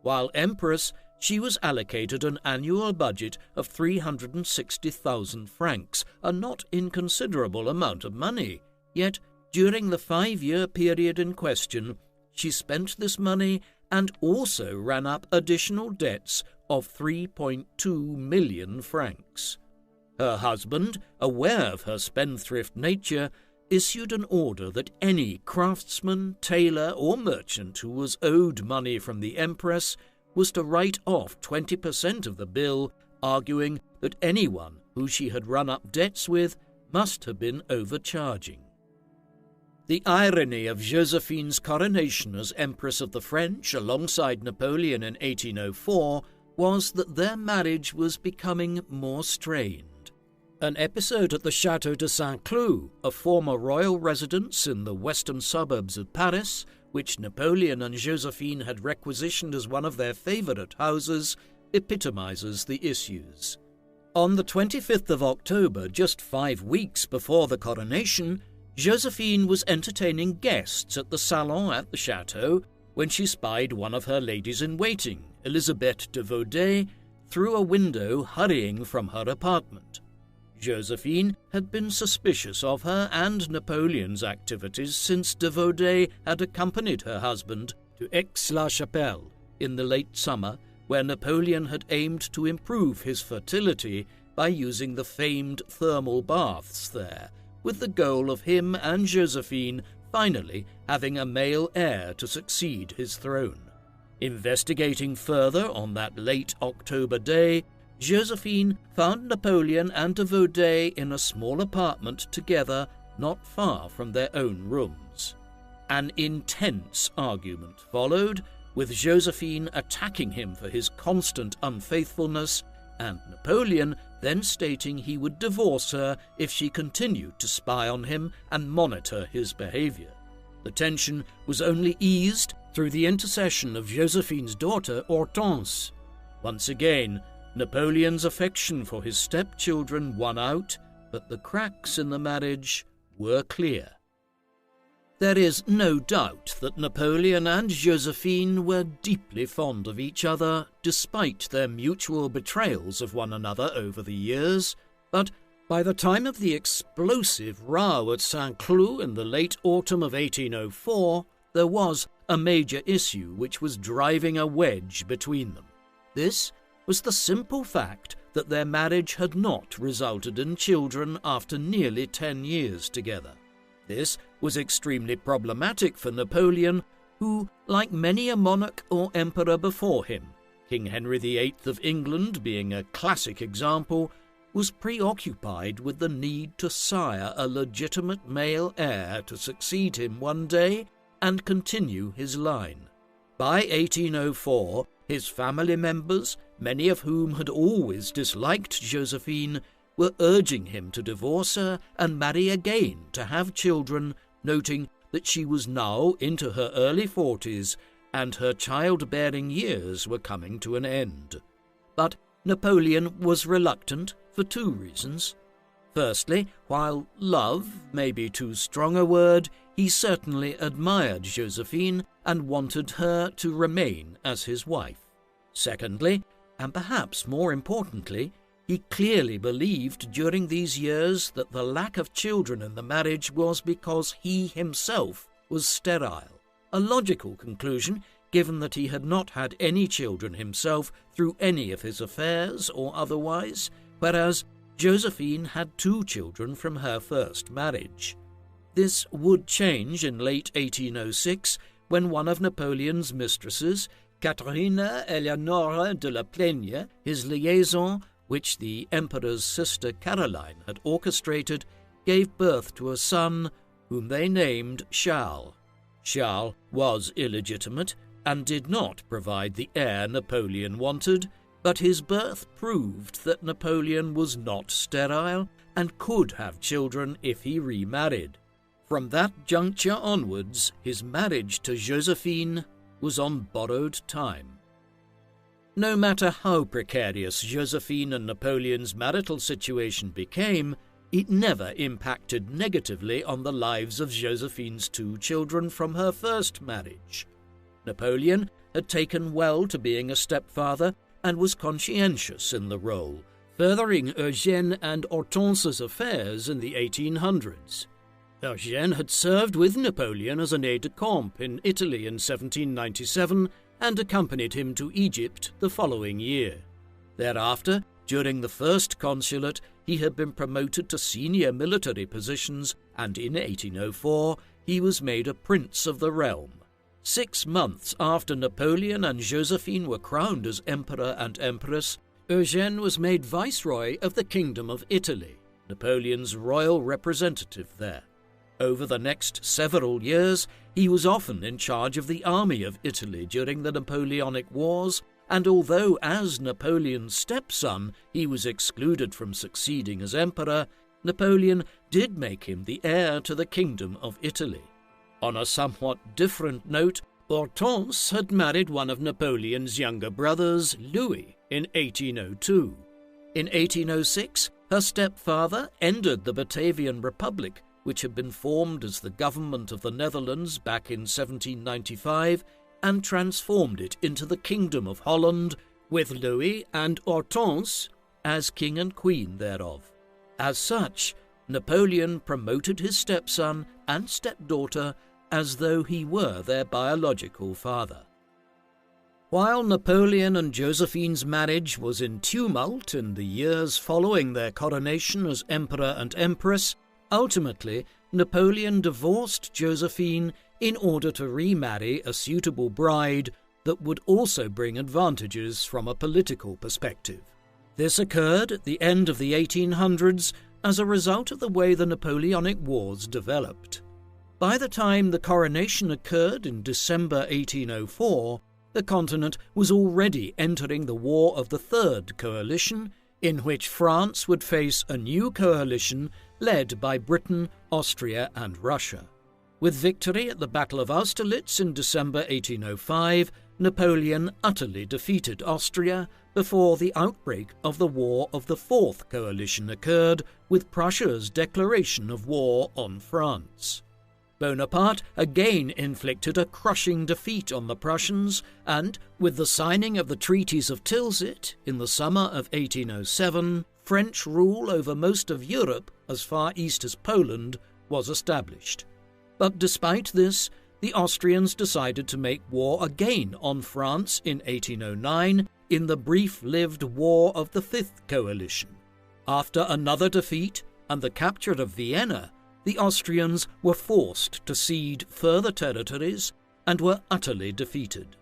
While Empress, she was allocated an annual budget of 360,000 francs, a not inconsiderable amount of money. Yet, during the 5-year period in question, she spent this money and also ran up additional debts of 3.2 million francs. Her husband, aware of her spendthrift nature, issued an order that any craftsman, tailor, or merchant who was owed money from the Empress was to write off 20% of the bill, arguing that anyone who she had run up debts with must have been overcharging. The irony of Josephine's coronation as Empress of the French alongside Napoleon in 1804 was that their marriage was becoming more strained. An episode at the Château de Saint-Cloud, a former royal residence in the western suburbs of Paris, which Napoleon and Josephine had requisitioned as one of their favourite houses, epitomizes the issues. On the 25th of October, just 5 weeks before the coronation, Josephine was entertaining guests at the salon at the chateau when she spied one of her ladies-in-waiting, Elizabeth de Vaudey, through a window hurrying from her apartment. Josephine had been suspicious of her and Napoleon's activities since de Vaudey had accompanied her husband to Aix-la-Chapelle in the late summer, where Napoleon had aimed to improve his fertility by using the famed thermal baths there, with the goal of him and Josephine finally having a male heir to succeed his throne. Investigating further on that late October day, Josephine found Napoleon and de Vaudey in a small apartment together not far from their own rooms. An intense argument followed, with Josephine attacking him for his constant unfaithfulness, and Napoleon then stating he would divorce her if she continued to spy on him and monitor his behavior. The tension was only eased through the intercession of Josephine's daughter Hortense. Once again, Napoleon's affection for his stepchildren won out, but the cracks in the marriage were clear. There is no doubt that Napoleon and Josephine were deeply fond of each other, despite their mutual betrayals of one another over the years, but by the time of the explosive row at Saint-Cloud in the late autumn of 1804, there was a major issue which was driving a wedge between them. This was the simple fact that their marriage had not resulted in children after nearly 10 years together. This was extremely problematic for Napoleon, who, like many a monarch or emperor before him, King Henry VIII of England being a classic example, was preoccupied with the need to sire a legitimate male heir to succeed him one day and continue his line. By 1804, his family members, many of whom had always disliked Josephine, were urging him to divorce her and marry again to have children, noting that she was now into her early 40s and her childbearing years were coming to an end. But Napoleon was reluctant for two reasons. Firstly, while love may be too strong a word, he certainly admired Josephine and wanted her to remain as his wife. Secondly, and perhaps more importantly, he clearly believed during these years that the lack of children in the marriage was because he himself was sterile, a logical conclusion given that he had not had any children himself through any of his affairs or otherwise, whereas Josephine had 2 children from her first marriage. This would change in late 1806 when one of Napoleon's mistresses, Catherine Eleonore de la Plaigne, his liaison, which the Emperor's sister Caroline had orchestrated, gave birth to a son whom they named Charles. Charles was illegitimate and did not provide the heir Napoleon wanted, but his birth proved that Napoleon was not sterile and could have children if he remarried. From that juncture onwards, his marriage to Josephine was on borrowed time. No matter how precarious Josephine and Napoleon's marital situation became, it never impacted negatively on the lives of Josephine's 2 children from her first marriage. Napoleon had taken well to being a stepfather and was conscientious in the role, furthering Eugène and Hortense's affairs in the 1800s. Eugène had served with Napoleon as an aide-de-camp in Italy in 1797 and accompanied him to Egypt the following year. Thereafter, during the first consulate, he had been promoted to senior military positions, and in 1804 he was made a prince of the realm. 6 months after Napoleon and Josephine were crowned as Emperor and Empress, Eugène was made Viceroy of the Kingdom of Italy, Napoleon's royal representative there. Over the next several years, he was often in charge of the army of Italy during the Napoleonic Wars, and although as Napoleon's stepson he was excluded from succeeding as emperor, Napoleon did make him the heir to the Kingdom of Italy. On a somewhat different note, Hortense had married one of Napoleon's younger brothers, Louis, in 1802. In 1806, her stepfather ended the Batavian Republic, which had been formed as the government of the Netherlands back in 1795, and transformed it into the Kingdom of Holland, with Louis and Hortense as king and queen thereof. As such, Napoleon promoted his stepson and stepdaughter as though he were their biological father. While Napoleon and Josephine's marriage was in tumult in the years following their coronation as Emperor and Empress, ultimately Napoleon divorced Josephine in order to remarry a suitable bride that would also bring advantages from a political perspective. This occurred at the end of the 1800s as a result of the way the Napoleonic Wars developed. By the time the coronation occurred in December 1804, the continent was already entering the War of the Third Coalition, in which France would face a new coalition led by Britain, Austria and Russia. With victory at the Battle of Austerlitz in December 1805, Napoleon utterly defeated Austria before the outbreak of the War of the Fourth Coalition occurred with Prussia's declaration of war on France. Bonaparte again inflicted a crushing defeat on the Prussians, and, with the signing of the treaties of Tilsit in the summer of 1807, French rule over most of Europe as far east as Poland was established. But despite this, the Austrians decided to make war again on France in 1809 in the brief-lived War of the Fifth Coalition. After another defeat and the capture of Vienna, the Austrians were forced to cede further territories and were utterly defeated.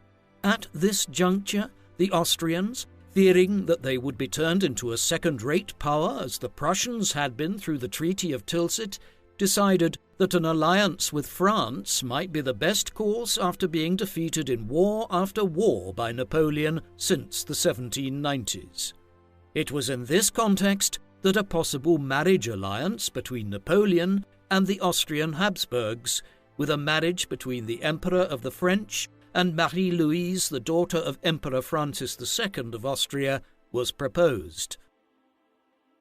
At this juncture, the Austrians, fearing that they would be turned into a second-rate power as the Prussians had been through the Treaty of Tilsit, decided that an alliance with France might be the best course after being defeated in war after war by Napoleon since the 1790s. It was in this context that a possible marriage alliance between Napoleon and the Austrian Habsburgs, with a marriage between the Emperor of the French and Marie-Louise, the daughter of Emperor Francis II of Austria, was proposed.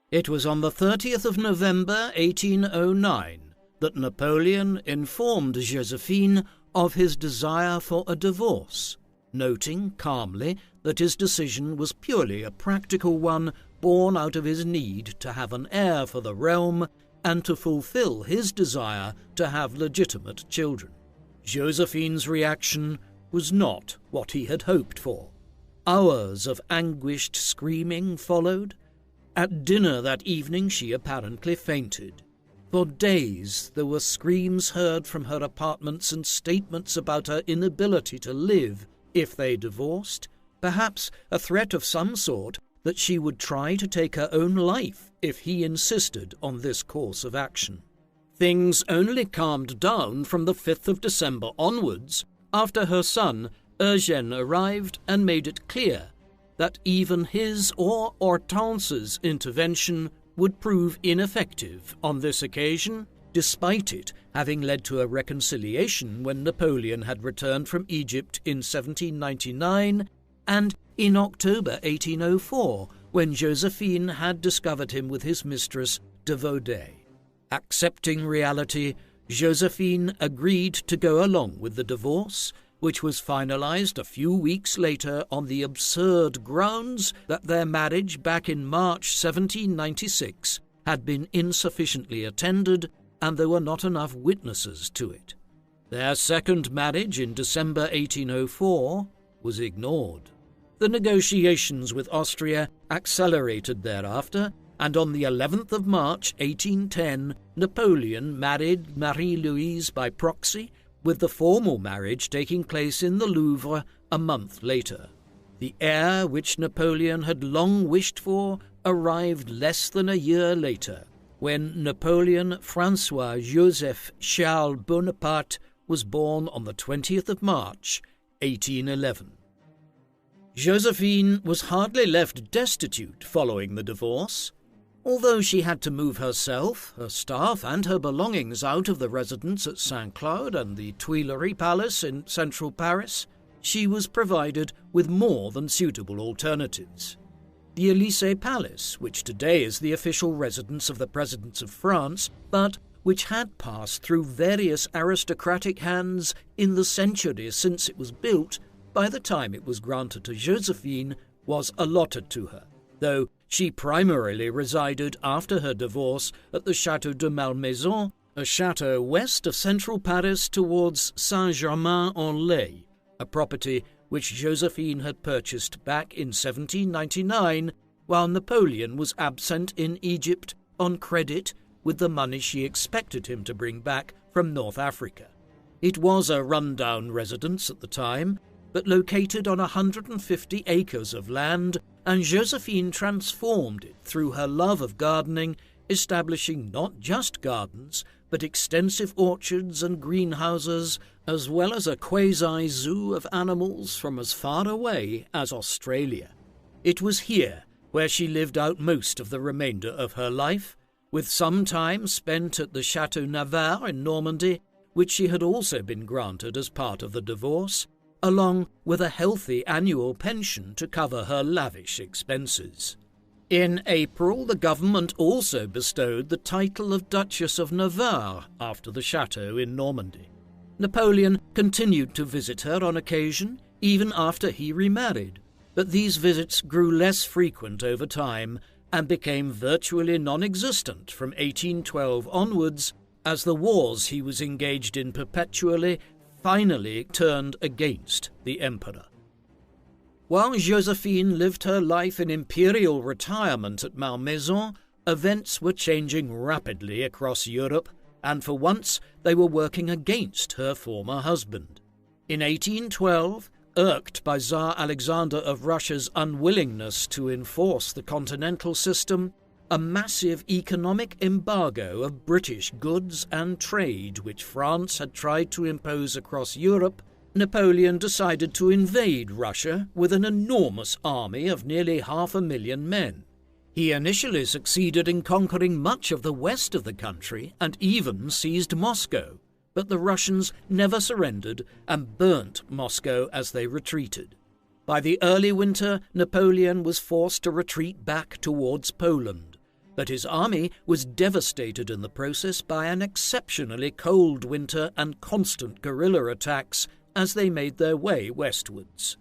It was on the 30th of November 1809 that Napoleon informed Josephine of his desire for a divorce, noting calmly that his decision was purely a practical one born out of his need to have an heir for the realm and to fulfill his desire to have legitimate children. Josephine's reaction was not what he had hoped for. Hours of anguished screaming followed. At dinner that evening she apparently fainted. For days there were screams heard from her apartments and statements about her inability to live if they divorced, perhaps a threat of some sort that she would try to take her own life if he insisted on this course of action. Things only calmed down from the 5th of December onwards, after her son Eugène arrived and made it clear that even his or Hortense's intervention would prove ineffective on this occasion, despite it having led to a reconciliation when Napoleon had returned from Egypt in 1799 and in October 1804, when Josephine had discovered him with his mistress de Vaudey. Accepting reality, Josephine agreed to go along with the divorce, which was finalized a few weeks later on the absurd grounds that their marriage back in March 1796 had been insufficiently attended and there were not enough witnesses to it. Their second marriage in December 1804 was ignored. The negotiations with Austria accelerated thereafter, and on the 11th of March 1810, Napoleon married Marie-Louise by proxy, with the formal marriage taking place in the Louvre a month later. The heir which Napoleon had long wished for arrived less than a year later, when Napoleon François-Joseph Charles Bonaparte was born on the 20th of March, 1811. Josephine was hardly left destitute following the divorce. Although she had to move herself, her staff and her belongings out of the residence at Saint-Cloud and the Tuileries Palace in central Paris, she was provided with more than suitable alternatives. The Élysée Palace, which today is the official residence of the President of France, but which had passed through various aristocratic hands in the centuries since it was built, by the time it was granted to Josephine, was allotted to her, though She primarily resided after her divorce at the Château de Malmaison, a chateau west of central Paris towards Saint-Germain-en-Laye, a property which Josephine had purchased back in 1799 while Napoleon was absent in Egypt on credit with the money she expected him to bring back from North Africa. It was a run-down residence at the time, but located on 150 acres of land, and Josephine transformed it through her love of gardening, establishing not just gardens, but extensive orchards and greenhouses, as well as a quasi-zoo of animals from as far away as Australia. It was here where she lived out most of the remainder of her life, with some time spent at the Château Navarre in Normandy, which she had also been granted as part of the divorce, along with a healthy annual pension to cover her lavish expenses. In April, the government also bestowed the title of Duchess of Navarre after the chateau in Normandy. Napoleon continued to visit her on occasion, even after he remarried, but these visits grew less frequent over time and became virtually non-existent from 1812 onwards, as the wars he was engaged in perpetually finally turned against the emperor. While Josephine lived her life in imperial retirement at Malmaison, events were changing rapidly across Europe, and for once they were working against her former husband. In 1812, irked by Tsar Alexander of Russia's unwillingness to enforce the continental system, a massive economic embargo of British goods and trade which France had tried to impose across Europe, Napoleon decided to invade Russia with an enormous army of nearly 500,000 men. He initially succeeded in conquering much of the west of the country and even seized Moscow, but the Russians never surrendered and burnt Moscow as they retreated. By the early winter, Napoleon was forced to retreat back towards Poland, but his army was devastated in the process by an exceptionally cold winter and constant guerrilla attacks as they made their way westwards.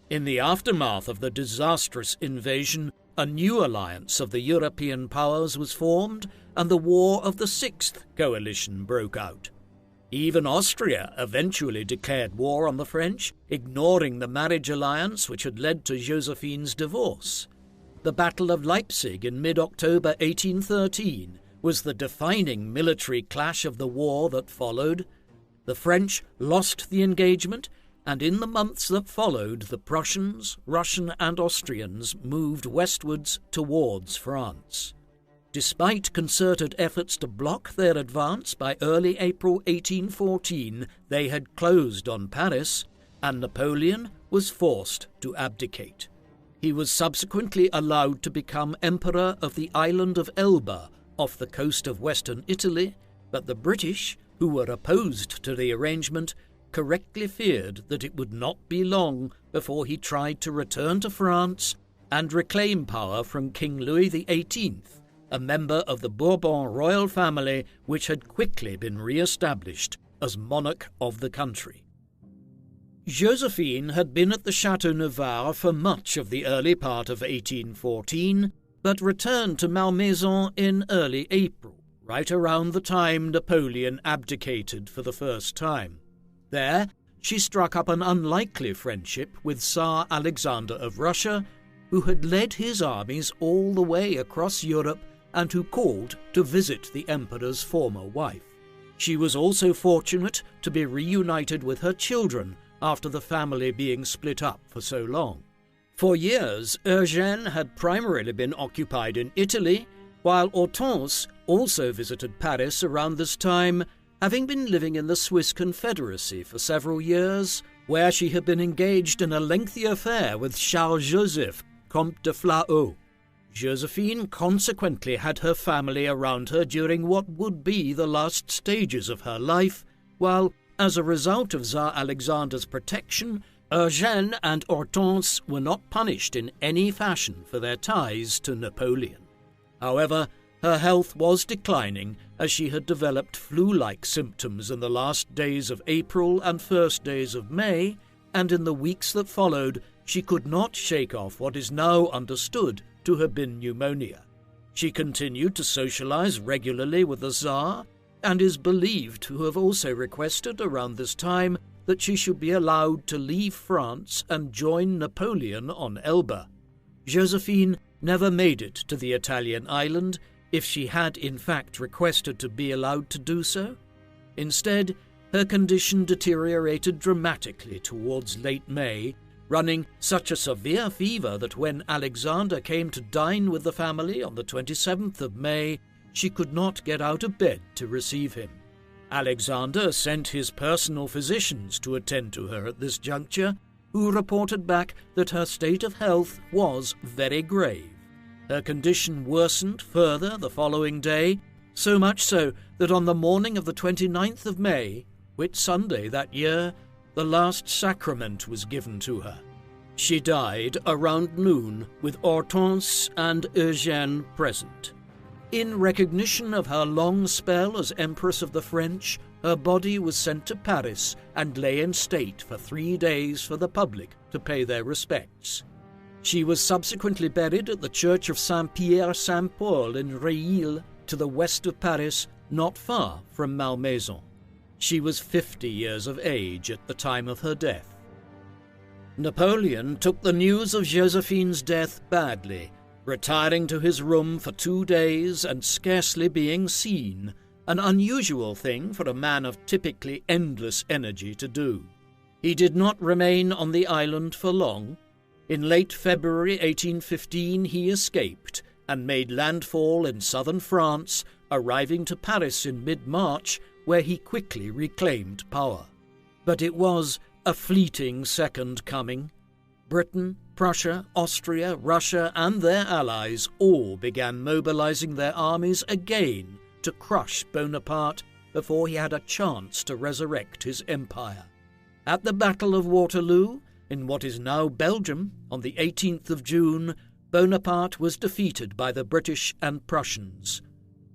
In the aftermath of the disastrous invasion, a new alliance of the European powers was formed, and the War of the Sixth Coalition broke out. Even Austria eventually declared war on the French, ignoring the marriage alliance which had led to Josephine's divorce. The Battle of Leipzig in mid-October 1813 was the defining military clash of the war that followed. The French lost the engagement, and in the months that followed, the Prussians, Russian and Austrians moved westwards towards France. Despite concerted efforts to block their advance, by early April 1814 they had closed on Paris, and Napoleon was forced to abdicate. He was subsequently allowed to become emperor of the island of Elba off the coast of western Italy, but the British, who were opposed to the arrangement, correctly feared that it would not be long before he tried to return to France and reclaim power from King Louis XVIII, a member of the Bourbon royal family which had quickly been re-established as monarch of the country. Josephine had been at the Château Navarre for much of the early part of 1814, but returned to Malmaison in early April, right around the time Napoleon abdicated for the first time. There, she struck up an unlikely friendship with Tsar Alexander of Russia, who had led his armies all the way across Europe and who called to visit the emperor's former wife. She was also fortunate to be reunited with her children after the family being split up for so long. For years, Eugène had primarily been occupied in Italy, while Hortense also visited Paris around this time, having been living in the Swiss Confederacy for several years, where she had been engaged in a lengthy affair with Charles-Joseph, Comte de Flahaut. Josephine consequently had her family around her during what would be the last stages of her life, while, as a result of Tsar Alexander's protection, Eugène and Hortense were not punished in any fashion for their ties to Napoleon. However, her health was declining as she had developed flu-like symptoms in the last days of April and first days of May, and in the weeks that followed she could not shake off what is now understood to have been pneumonia. She continued to socialize regularly with the Tsar, and is believed to have also requested around this time that she should be allowed to leave France and join Napoleon on Elba. Josephine never made it to the Italian island, if she had in fact requested to be allowed to do so. Instead, her condition deteriorated dramatically towards late May, running such a severe fever that when Alexander came to dine with the family on the 27th of May, she could not get out of bed to receive him. Alexander sent his personal physicians to attend to her at this juncture, who reported back that her state of health was very grave. Her condition worsened further the following day, so much so that on the morning of the 29th of May, Whit Sunday that year, the last sacrament was given to her. She died around noon with Hortense and Eugène present. In recognition of her long spell as Empress of the French, her body was sent to Paris and lay in state for 3 days for the public to pay their respects. She was subsequently buried at the Church of Saint-Pierre-Saint-Paul in Reille, to the west of Paris, not far from Malmaison. She was 50 years of age at the time of her death. Napoleon took the news of Josephine's death badly, retiring to his room for 2 days and scarcely being seen, an unusual thing for a man of typically endless energy to do. He did not remain on the island for long. In late February 1815 he escaped and made landfall in southern France, arriving to Paris in mid-March, where he quickly reclaimed power. But it was a fleeting second coming. Britain, Prussia, Austria, Russia, and their allies all began mobilizing their armies again to crush Bonaparte before he had a chance to resurrect his empire. At the Battle of Waterloo, in what is now Belgium, on the 18th of June, Bonaparte was defeated by the British and Prussians.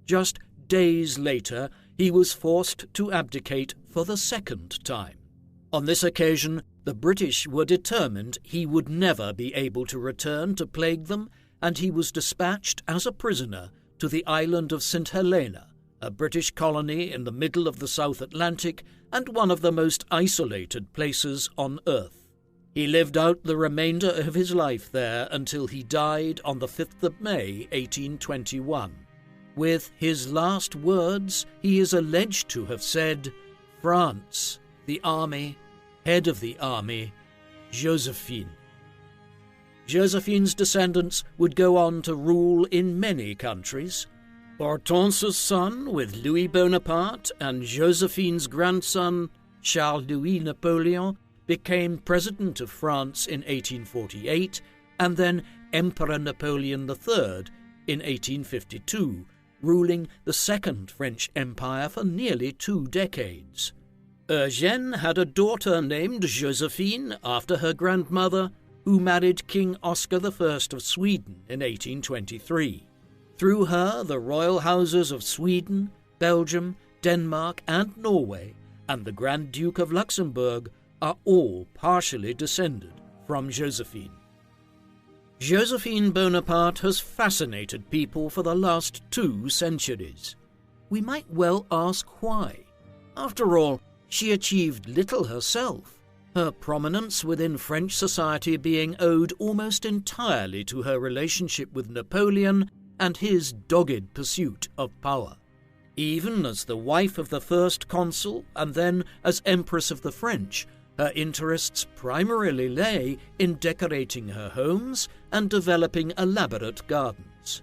Just days later, he was forced to abdicate for the second time. On this occasion, the British were determined he would never be able to return to plague them, and he was dispatched as a prisoner to the island of St. Helena, a British colony in the middle of the South Atlantic and one of the most isolated places on Earth. He lived out the remainder of his life there until he died on the 5th of May, 1821. With his last words, he is alleged to have said, "France, the army, head of the army, Josephine." Josephine's descendants would go on to rule in many countries. Hortense's son with Louis Bonaparte and Josephine's grandson, Charles-Louis Napoleon, became President of France in 1848 and then Emperor Napoleon III in 1852, ruling the Second French Empire for nearly 2 decades. Eugène had a daughter named Josephine after her grandmother, who married King Oscar I of Sweden in 1823. Through her, the royal houses of Sweden, Belgium, Denmark, and Norway, and the Grand Duke of Luxembourg are all partially descended from Josephine. Josephine Bonaparte has fascinated people for the last 2 centuries. We might well ask why. After all, she achieved little herself, her prominence within French society being owed almost entirely to her relationship with Napoleon and his dogged pursuit of power. Even as the wife of the first consul and then as Empress of the French, her interests primarily lay in decorating her homes and developing elaborate gardens.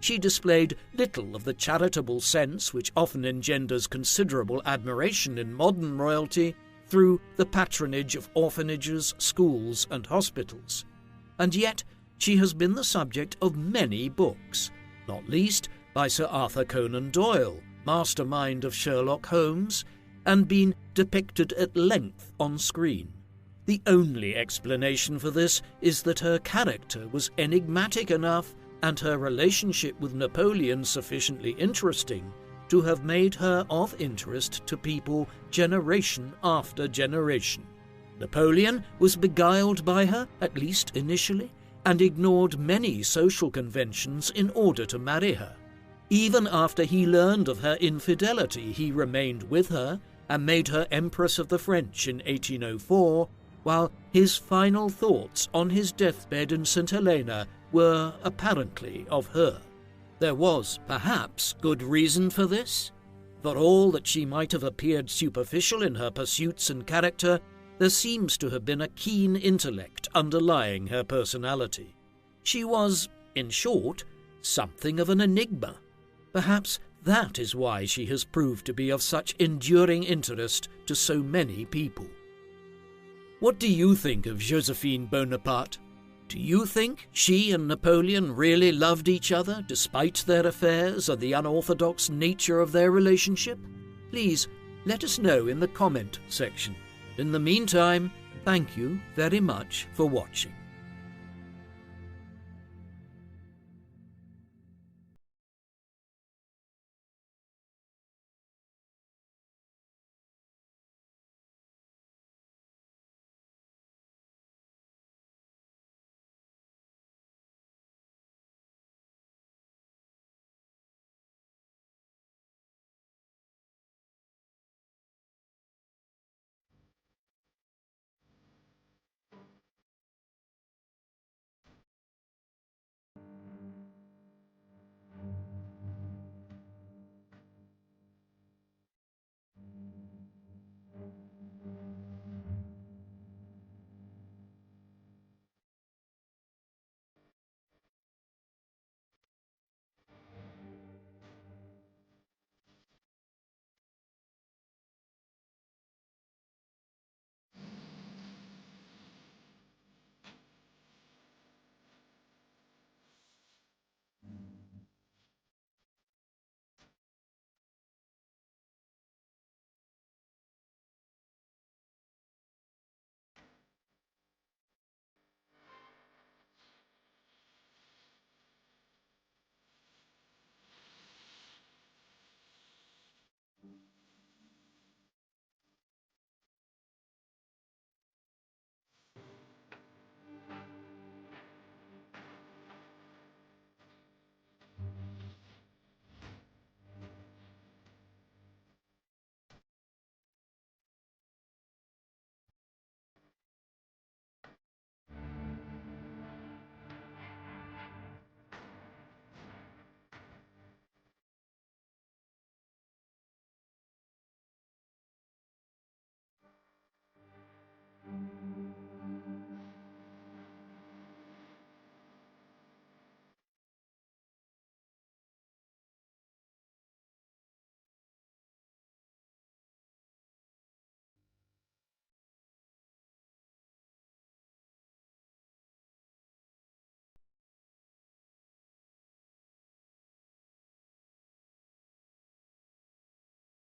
She displayed little of the charitable sense which often engenders considerable admiration in modern royalty through the patronage of orphanages, schools, and hospitals. And yet she has been the subject of many books, not least by Sir Arthur Conan Doyle, mastermind of Sherlock Holmes, and been depicted at length on screen. The only explanation for this is that her character was enigmatic enough and her relationship with Napoleon sufficiently interesting to have made her of interest to people generation after generation. Napoleon was beguiled by her, at least initially, and ignored many social conventions in order to marry her. Even after he learned of her infidelity, he remained with her and made her Empress of the French in 1804, while his final thoughts on his deathbed in St. Helena were apparently of her. There was, perhaps, good reason for this. For all that she might have appeared superficial in her pursuits and character, there seems to have been a keen intellect underlying her personality. She was, in short, something of an enigma. Perhaps that is why she has proved to be of such enduring interest to so many people. What do you think of Josephine Bonaparte? Do you think she and Napoleon really loved each other despite their affairs and the unorthodox nature of their relationship? Please let us know in the comment section. In the meantime, thank you very much for watching.